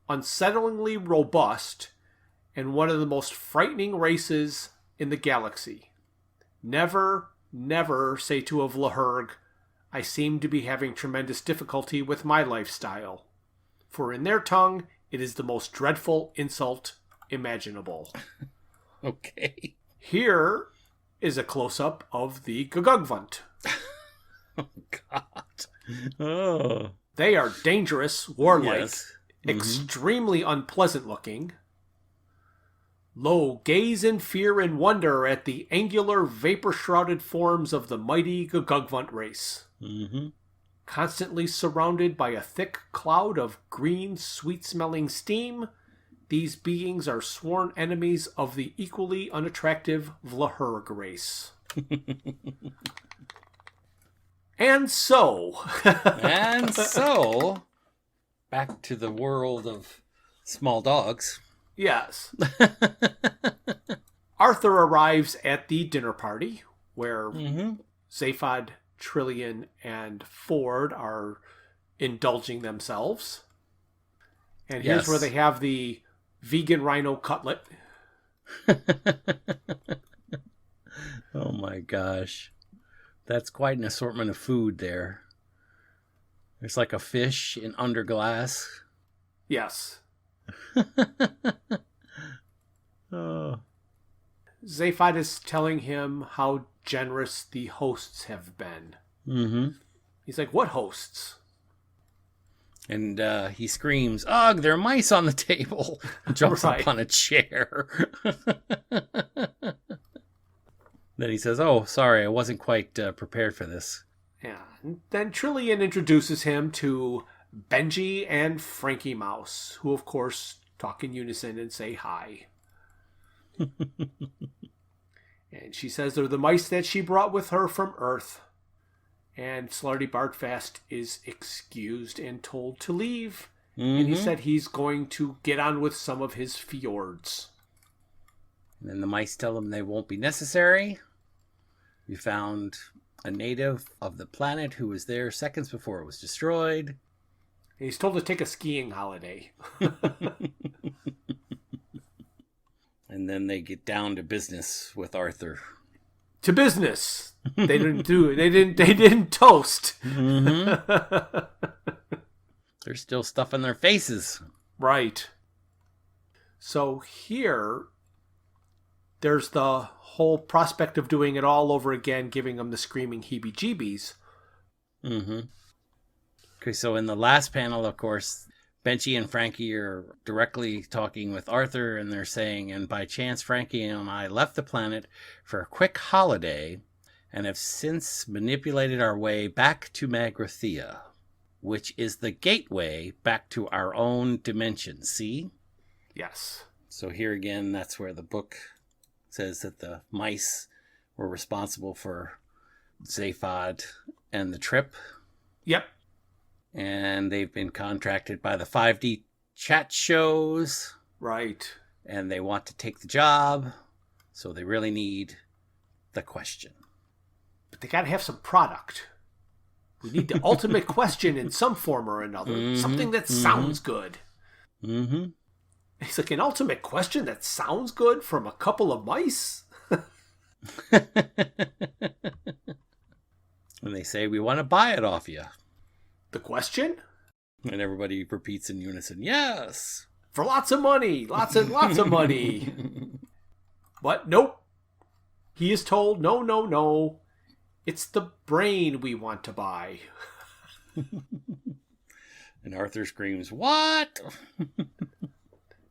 Speaker 1: unsettlingly robust, and one of the most frightening races in the galaxy. Never, never say to a Vlahurg, "I seem to be having tremendous difficulty with my lifestyle." For in their tongue, it is the most dreadful insult imaginable.
Speaker 2: Okay.
Speaker 1: Here is a close-up of the Gugvunt.
Speaker 2: Oh, God. Oh.
Speaker 1: They are dangerous, warlike,
Speaker 2: Yes.
Speaker 1: extremely unpleasant looking. Lo, gaze in fear and wonder at the angular, vapor-shrouded forms of the mighty Gugvunt race. Constantly surrounded by a thick cloud of green, sweet-smelling steam, these beings are sworn enemies of the equally unattractive Vlahurg race. And so,
Speaker 2: back to the world of small dogs.
Speaker 1: Yes. Arthur arrives at the dinner party where Zaphod, Trillian, and Ford are indulging themselves. And here's where they have the vegan rhino cutlet.
Speaker 2: Oh my gosh. That's quite an assortment of food there. There's like a fish in under glass.
Speaker 1: Yes.
Speaker 2: Oh.
Speaker 1: Zaphod is telling him how generous the hosts have been. He's like, "What hosts?"
Speaker 2: And he screams, "Ugh, there are mice on the table!" And jumps up on a chair. Then he says, "Oh, sorry, I wasn't quite prepared for this."
Speaker 1: Yeah. And then Trillian introduces him to Benji and Frankie Mouse, who, of course, talk in unison and say hi. And she says they're the mice that she brought with her from Earth. And Slarty Bartfast is excused and told to leave. And he said he's going to get on with some of his fjords.
Speaker 2: And then the mice tell him they won't be necessary. We found a native of the planet who was there seconds before it was destroyed.
Speaker 1: And he's told to take a skiing holiday.
Speaker 2: And then they get down to business with Arthur.
Speaker 1: To business. They didn't do it. They didn't toast.
Speaker 2: Mm-hmm. They're still stuffing their faces.
Speaker 1: Right. So here, there's the whole prospect of doing it all over again, giving them the screaming heebie-jeebies.
Speaker 2: Mm-hmm. Okay, so in the last panel, of course, Benchy and Frankie are directly talking with Arthur, and they're saying, and by chance, Frankie and I left the planet for a quick holiday and have since manipulated our way back to Magrathea, which is the gateway back to our own dimension. See?
Speaker 1: Yes.
Speaker 2: So here again, that's where the book says that the mice were responsible for Zaphod and the trip.
Speaker 1: Yep.
Speaker 2: And they've been contracted by the 5D chat shows.
Speaker 1: Right.
Speaker 2: And they want to take the job. So they really need the question.
Speaker 1: But they got to have some product. We need the ultimate question in some form or another. Mm-hmm. Something that sounds good.
Speaker 2: Mm-hmm.
Speaker 1: It's like an ultimate question that sounds good from a couple of mice.
Speaker 2: And they say, we want to buy it off you.
Speaker 1: The question?
Speaker 2: And everybody repeats in unison, yes.
Speaker 1: For lots of money. Lots and lots of money. But nope. He is told, no. It's the brain we want to buy.
Speaker 2: And Arthur screams, what?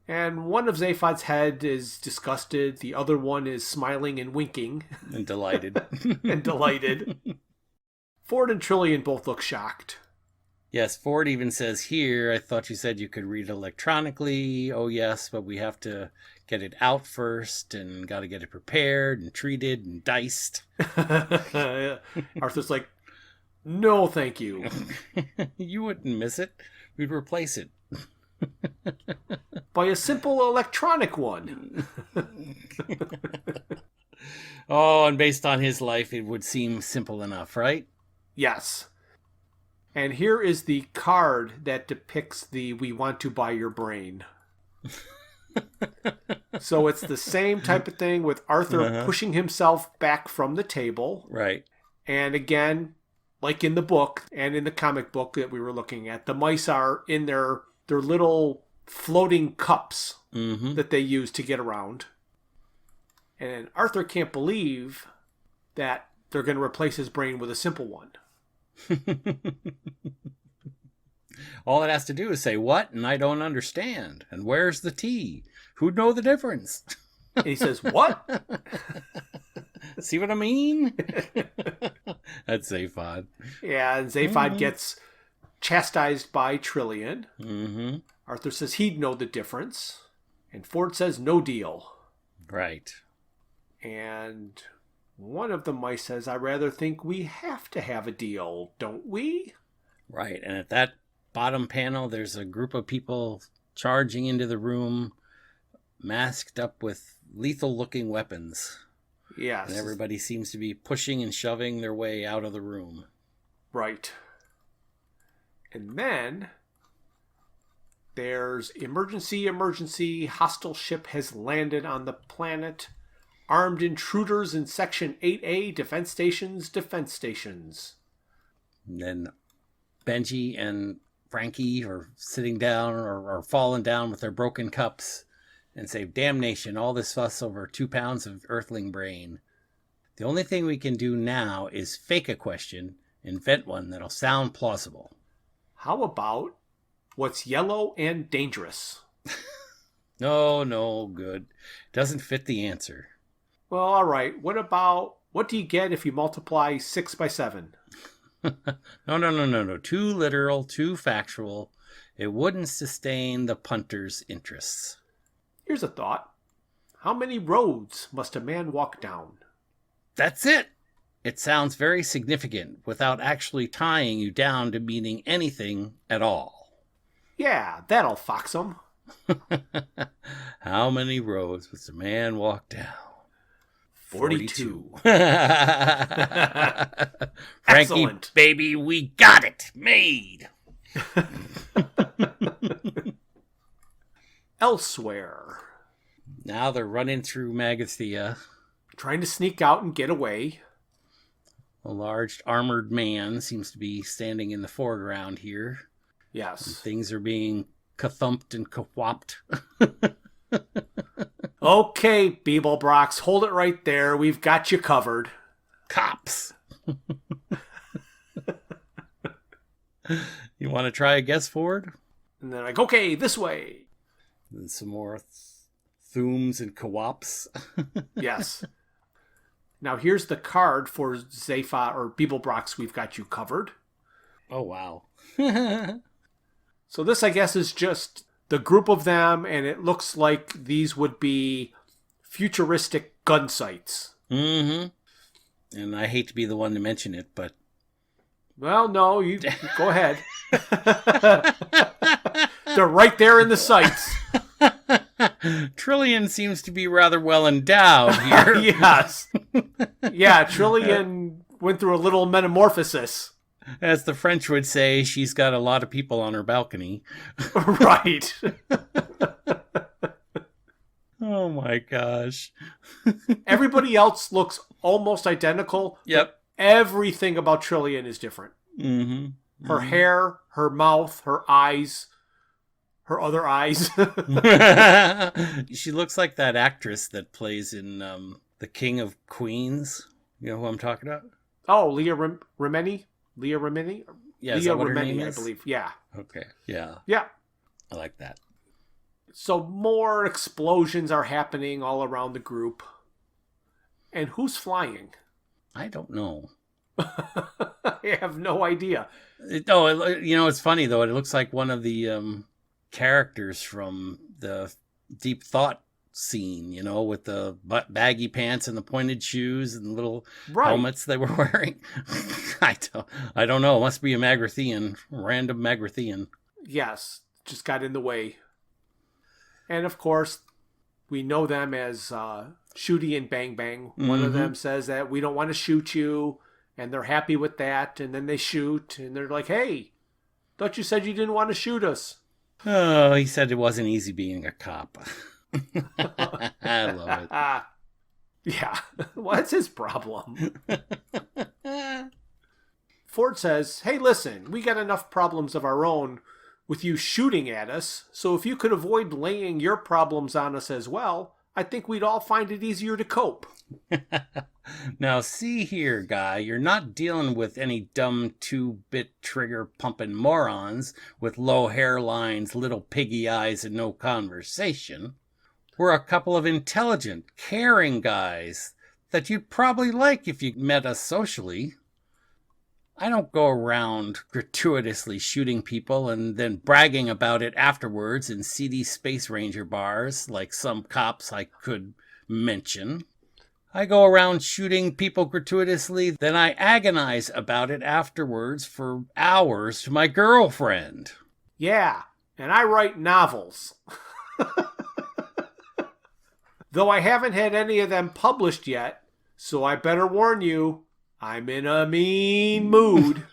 Speaker 1: And one of Zaphod's head is disgusted. The other one is smiling and winking.
Speaker 2: And delighted.
Speaker 1: Ford and Trillian both look shocked.
Speaker 2: Yes, Ford even says here, I thought you said you could read electronically. Oh, yes, but we have to get it out first and got to get it prepared and treated and diced.
Speaker 1: Arthur's like, no, thank you.
Speaker 2: You wouldn't miss it. We'd replace it.
Speaker 1: By a simple electronic one.
Speaker 2: Oh, and based on his life, it would seem simple enough, right?
Speaker 1: Yes. And here is the card that depicts the we want to buy your brain. So it's the same type of thing with Arthur pushing himself back from the table.
Speaker 2: Right.
Speaker 1: And again, like in the book and in the comic book that we were looking at, the mice are in their little floating cups that they use to get around. And Arthur can't believe that they're going to replace his brain with a simple one.
Speaker 2: All it has to do is say, what? And I don't understand. And where's the T? Who'd know the difference?
Speaker 1: And he says, what?
Speaker 2: See what I mean? That's Zaphod.
Speaker 1: Yeah, and Zaphod gets chastised by Trillian.
Speaker 2: Mm-hmm.
Speaker 1: Arthur says he'd know the difference. And Ford says, no deal.
Speaker 2: Right.
Speaker 1: And one of the mice says, I rather think we have to have a deal, don't we?
Speaker 2: Right. And at that bottom panel, there's a group of people charging into the room, masked up with lethal-looking weapons.
Speaker 1: Yes.
Speaker 2: And everybody seems to be pushing and shoving their way out of the room.
Speaker 1: Right. And then there's emergency, hostile ship has landed on the planet. Armed intruders in Section 8A, defense stations.
Speaker 2: And then Benji and Frankie are sitting down or falling down with their broken cups and say, damnation, all this fuss over 2 pounds of earthling brain. The only thing we can do now is fake a question, invent one that'll sound plausible.
Speaker 1: How about what's yellow and dangerous?
Speaker 2: No, good. Doesn't fit the answer.
Speaker 1: Well, all right. What do you get if you multiply 6 by 7?
Speaker 2: No. Too literal, too factual. It wouldn't sustain the punter's interests.
Speaker 1: Here's a thought. How many roads must a man walk down?
Speaker 2: That's it. It sounds very significant without actually tying you down to meaning anything at all.
Speaker 1: Yeah, that'll fox 'em.
Speaker 2: How many roads must a man walk down?
Speaker 1: 42.
Speaker 2: Frankie,
Speaker 1: Excellent.
Speaker 2: baby, we got it made.
Speaker 1: Elsewhere.
Speaker 2: Now they're running through Magathea.
Speaker 1: Trying to sneak out and get away.
Speaker 2: A large armored man seems to be standing in the foreground here.
Speaker 1: Yes.
Speaker 2: And things are being kathumped and kawhopped.
Speaker 1: Okay, Beeblebrox, hold it right there. We've got you covered.
Speaker 2: Cops. You want to try a guess, Ford?
Speaker 1: And they're like, okay, this way.
Speaker 2: And some more thooms and kawhops.
Speaker 1: Yes. Now here's the card for Zepha or Beeblebrox. We've got you covered.
Speaker 2: Oh, wow.
Speaker 1: So this, I guess, is just the group of them, and it looks like these would be futuristic gun sights.
Speaker 2: Mm-hmm. And I hate to be the one to mention it, but...
Speaker 1: Well, no, you go ahead. They're right there in the sights.
Speaker 2: Trillian seems to be rather well endowed here.
Speaker 1: Yes. Yeah, Trillian went through a little metamorphosis.
Speaker 2: As the French would say, she's got a lot of people on her balcony.
Speaker 1: Right.
Speaker 2: Oh my gosh.
Speaker 1: Everybody else looks almost identical.
Speaker 2: Yep.
Speaker 1: Everything about Trillian is different.
Speaker 2: Mm-hmm.
Speaker 1: Her hair, her mouth, her eyes, her other eyes.
Speaker 2: She looks like that actress that plays in The King of Queens. You know who I'm talking about?
Speaker 1: Oh, Leah Remini? Leah Remini?
Speaker 2: Yeah,
Speaker 1: Leah
Speaker 2: what her
Speaker 1: Remini,
Speaker 2: name
Speaker 1: I
Speaker 2: is?
Speaker 1: believe. Yeah.
Speaker 2: Okay. Yeah.
Speaker 1: Yeah.
Speaker 2: I like that.
Speaker 1: So more explosions are happening all around the group. And who's flying?
Speaker 2: I don't know.
Speaker 1: I have no idea.
Speaker 2: It's funny, though. It looks like one of the characters from the Deep Thought scene, with the baggy pants and the pointed shoes and the little helmets they were wearing. I don't know. It must be a Magrathian, random Magrathian.
Speaker 1: Yes, just got in the way. And of course, we know them as Shooty and Bang Bang. One of them says that we don't want to shoot you, and they're happy with that. And then they shoot, and they're like, "Hey, thought you said you didn't want to shoot us."
Speaker 2: Oh, he said it wasn't easy being a cop. I love it.
Speaker 1: Yeah, what's his problem? Ford says, "Hey, listen, we got enough problems of our own with you shooting at us, so if you could avoid laying your problems on us as well, I think we'd all find it easier to cope."
Speaker 2: Now, see here, guy, you're not dealing with any dumb 2-bit trigger pumping morons with low hairlines, little piggy eyes, and no conversation. We're a couple of intelligent, caring guys that you'd probably like if you met us socially. I don't go around gratuitously shooting people and then bragging about it afterwards in seedy Space Ranger bars like some cops I could mention. I go around shooting people gratuitously, then I agonize about it afterwards for hours to my girlfriend.
Speaker 1: Yeah, and I write novels. Though I haven't had any of them published yet, so I better warn you, I'm in a mean mood.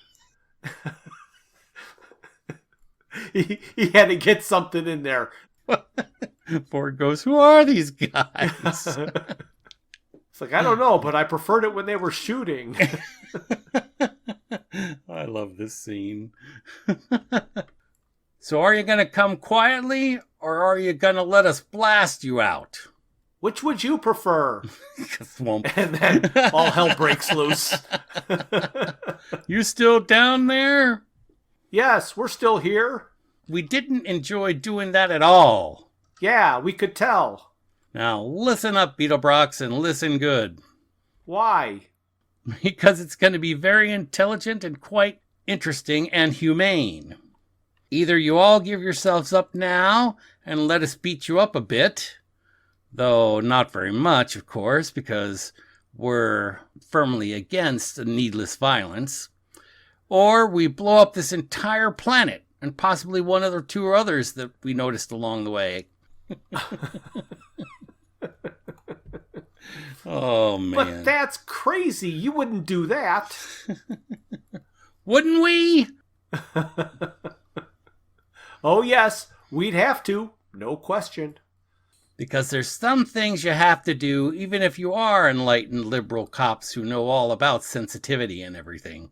Speaker 1: he had to get something in there.
Speaker 2: Ford goes, who are these guys?
Speaker 1: It's like, I don't know, but I preferred it when they were shooting.
Speaker 2: I love this scene. So are you going to come quietly, or are you going to let us blast you out?
Speaker 1: Which would you prefer?
Speaker 2: Thwomp.
Speaker 1: And then all hell breaks loose.
Speaker 2: You still down there?
Speaker 1: Yes, we're still here.
Speaker 2: We didn't enjoy doing that at all.
Speaker 1: Yeah, we could tell.
Speaker 2: Now listen up, Beetlebrox, and listen good.
Speaker 1: Why?
Speaker 2: Because it's going to be very intelligent and quite interesting and humane. Either you all give yourselves up now and let us beat you up a bit, though not very much, of course, because we're firmly against needless violence, or we blow up this entire planet and possibly one or two others that we noticed along the way. Oh, man.
Speaker 1: But that's crazy. You wouldn't do that.
Speaker 2: Wouldn't we?
Speaker 1: Oh, yes, we'd have to. No question.
Speaker 2: Because there's some things you have to do, even if you are enlightened liberal cops who know all about sensitivity and everything.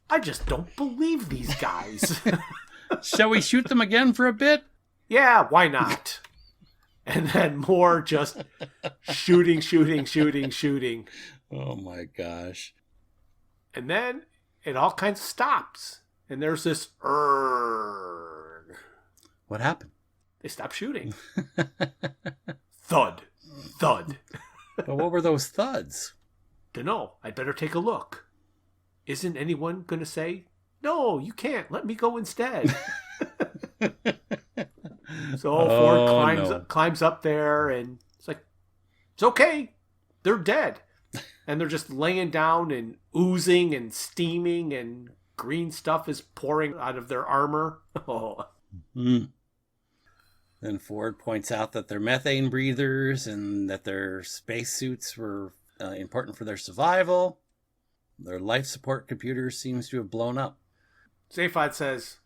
Speaker 1: I just don't believe these guys.
Speaker 2: Shall we shoot them again for a bit?
Speaker 1: Yeah, why not? And then more just shooting.
Speaker 2: Oh my gosh.
Speaker 1: And then it all kind of stops. And there's this
Speaker 2: What happened?
Speaker 1: They stop shooting. Thud. Thud.
Speaker 2: But what were those thuds?
Speaker 1: Dunno. I'd better take a look. Isn't anyone going to say, no, you can't. Let me go instead. So Ford climbs up there and it's like, it's okay. They're dead. And they're just laying down and oozing and steaming and green stuff is pouring out of their armor. Oh.
Speaker 2: Mm. Then Ford points out that they're methane breathers and that their spacesuits were important for their survival. Their life support computer seems to have blown up.
Speaker 1: Zaphod says,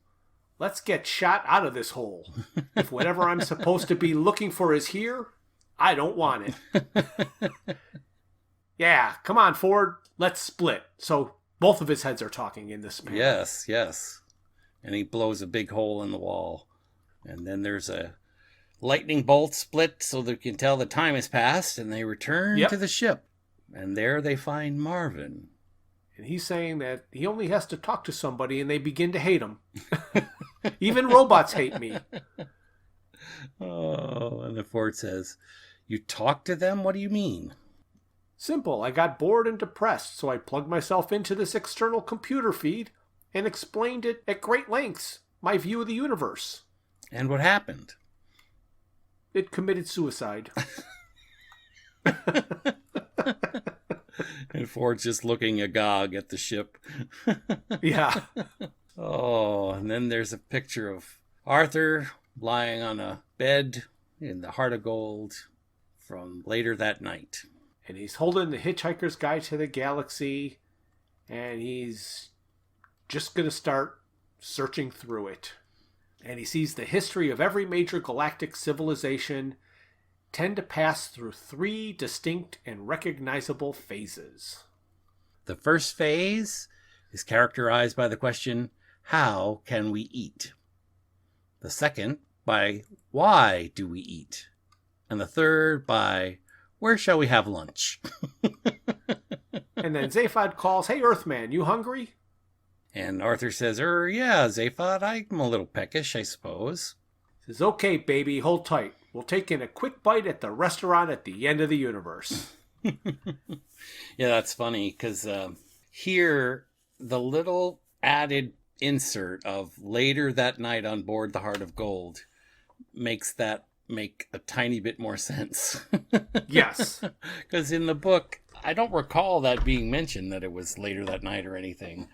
Speaker 1: let's get shot out of this hole. If whatever I'm supposed to be looking for is here, I don't want it. Yeah, come on, Ford. Let's split. So both of his heads are talking in this panel.
Speaker 2: Yes. And he blows a big hole in the wall. And then there's a lightning bolt split so they can tell the time has passed, and they return to the ship. And there they find Marvin.
Speaker 1: And he's saying that he only has to talk to somebody and they begin to hate him. Even robots hate me.
Speaker 2: Oh, and the Ford says, you talk to them? What do you mean?
Speaker 1: Simple. I got bored and depressed, so I plugged myself into this external computer feed and explained it at great lengths, my view of the universe.
Speaker 2: And what happened?
Speaker 1: It committed suicide.
Speaker 2: And Ford's just looking agog at the ship.
Speaker 1: Yeah.
Speaker 2: Oh, and then there's a picture of Arthur lying on a bed in the Heart of Gold from later that night.
Speaker 1: And he's holding the Hitchhiker's Guide to the Galaxy, and he's just going to start searching through it. And he sees the history of every major galactic civilization tend to pass through 3 distinct and recognizable phases.
Speaker 2: The first phase is characterized by the question, how can we eat? The second by, why do we eat? And the third by, where shall we have lunch?
Speaker 1: And then Zaphod calls, hey, Earthman, you hungry?
Speaker 2: And Arthur says, yeah, Zaphod, I'm a little peckish, I suppose.
Speaker 1: He says, okay, baby, hold tight. We'll take in a quick bite at the restaurant at the end of the universe.
Speaker 2: Yeah, that's funny, because here, the little added insert of later that night on board the Heart of Gold makes that make a tiny bit more sense.
Speaker 1: Yes.
Speaker 2: Because in the book, I don't recall that being mentioned, that it was later that night or anything.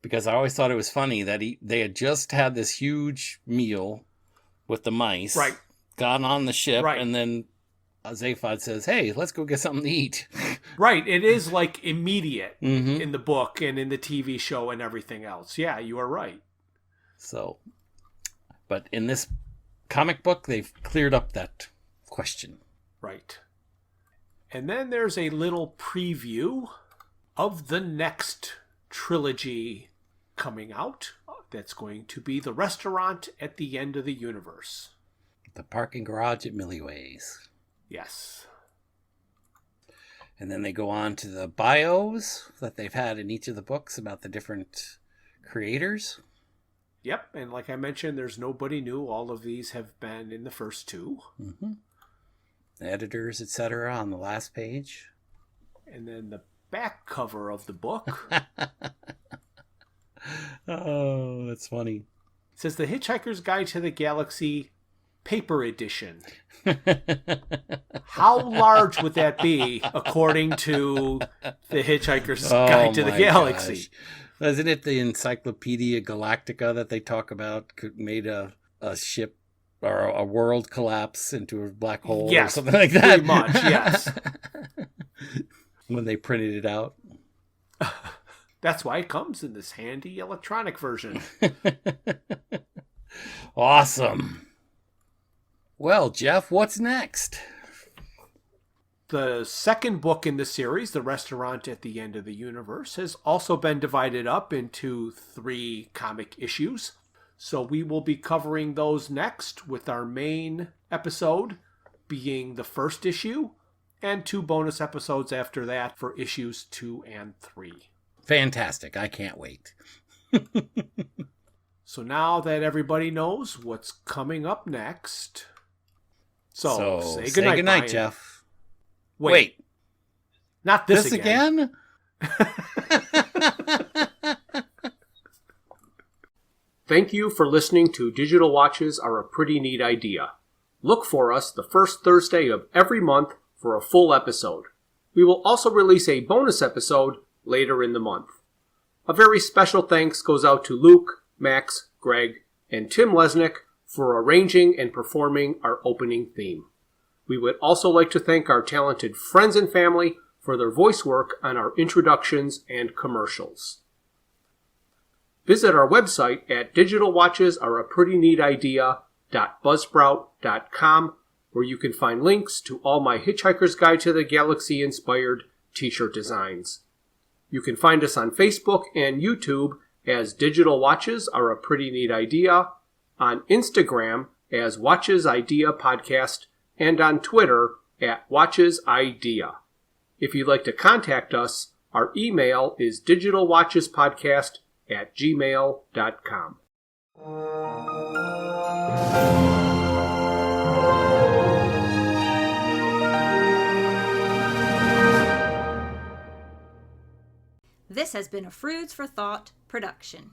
Speaker 2: Because I always thought it was funny that they had just had this huge meal with the mice.
Speaker 1: Right.
Speaker 2: Got on the ship,
Speaker 1: right.
Speaker 2: And then Zaphod says, hey, let's go get something to eat.
Speaker 1: Right. It is like immediate
Speaker 2: Mm-hmm.
Speaker 1: in the book and in the TV show and everything else. Yeah, you are right.
Speaker 2: So, but in this comic book, they've cleared up that question.
Speaker 1: Right. And then there's a little preview of the next trilogy coming out. That's going to be the restaurant at the end of the universe.
Speaker 2: The parking garage at Millieways.
Speaker 1: Yes.
Speaker 2: And then they go on to the bios that they've had in each of the books about the different creators.
Speaker 1: Yep, and like I mentioned, there's nobody new. All of these have been in the first 2.
Speaker 2: Mm-hmm. The editors, etc. on the last page.
Speaker 1: And then the back cover of the book.
Speaker 2: Oh, that's funny.
Speaker 1: It says The Hitchhiker's Guide to the Galaxy Paper Edition. How large would that be according to The Hitchhiker's Guide to the Galaxy?
Speaker 2: Gosh. Isn't it the Encyclopedia Galactica that they talk about made a ship or a world collapse into a black hole or something like that?
Speaker 1: Pretty much, yes.
Speaker 2: When they printed it out.
Speaker 1: That's why it comes in this handy electronic version.
Speaker 2: Awesome. Well, Jeff, what's next?
Speaker 1: The second book in the series, The Restaurant at the End of the Universe, has also been divided up into 3 comic issues. So we will be covering those next, with our main episode being the first issue, and 2 bonus episodes after that for issues 2 and 3.
Speaker 2: Fantastic. I can't wait.
Speaker 1: So now that everybody knows what's coming up next, so say goodnight,
Speaker 2: Brian.
Speaker 1: Jeff.
Speaker 2: Wait.
Speaker 1: Not this again? Thank you for listening to Digital Watches Are a Pretty Neat Idea. Look for us the first Thursday of every month for a full episode. We will also release a bonus episode later in the month. A very special thanks goes out to Luke, Max, Greg, and Tim Lesnick for arranging and performing our opening theme. We would also like to thank our talented friends and family for their voice work on our introductions and commercials. Visit our website at digitalwatchesareaprettyneatidea.buzzsprout.com, where you can find links to all my Hitchhiker's Guide to the Galaxy inspired t-shirt designs. You can find us on Facebook and YouTube as Digital Watches Are a Pretty Neat Idea, on Instagram as Watches Idea Podcast, and on Twitter at Watches Idea. If you'd like to contact us, our email is digitalwatchespodcast@gmail.com.
Speaker 3: This has been a Fruits for Thought production.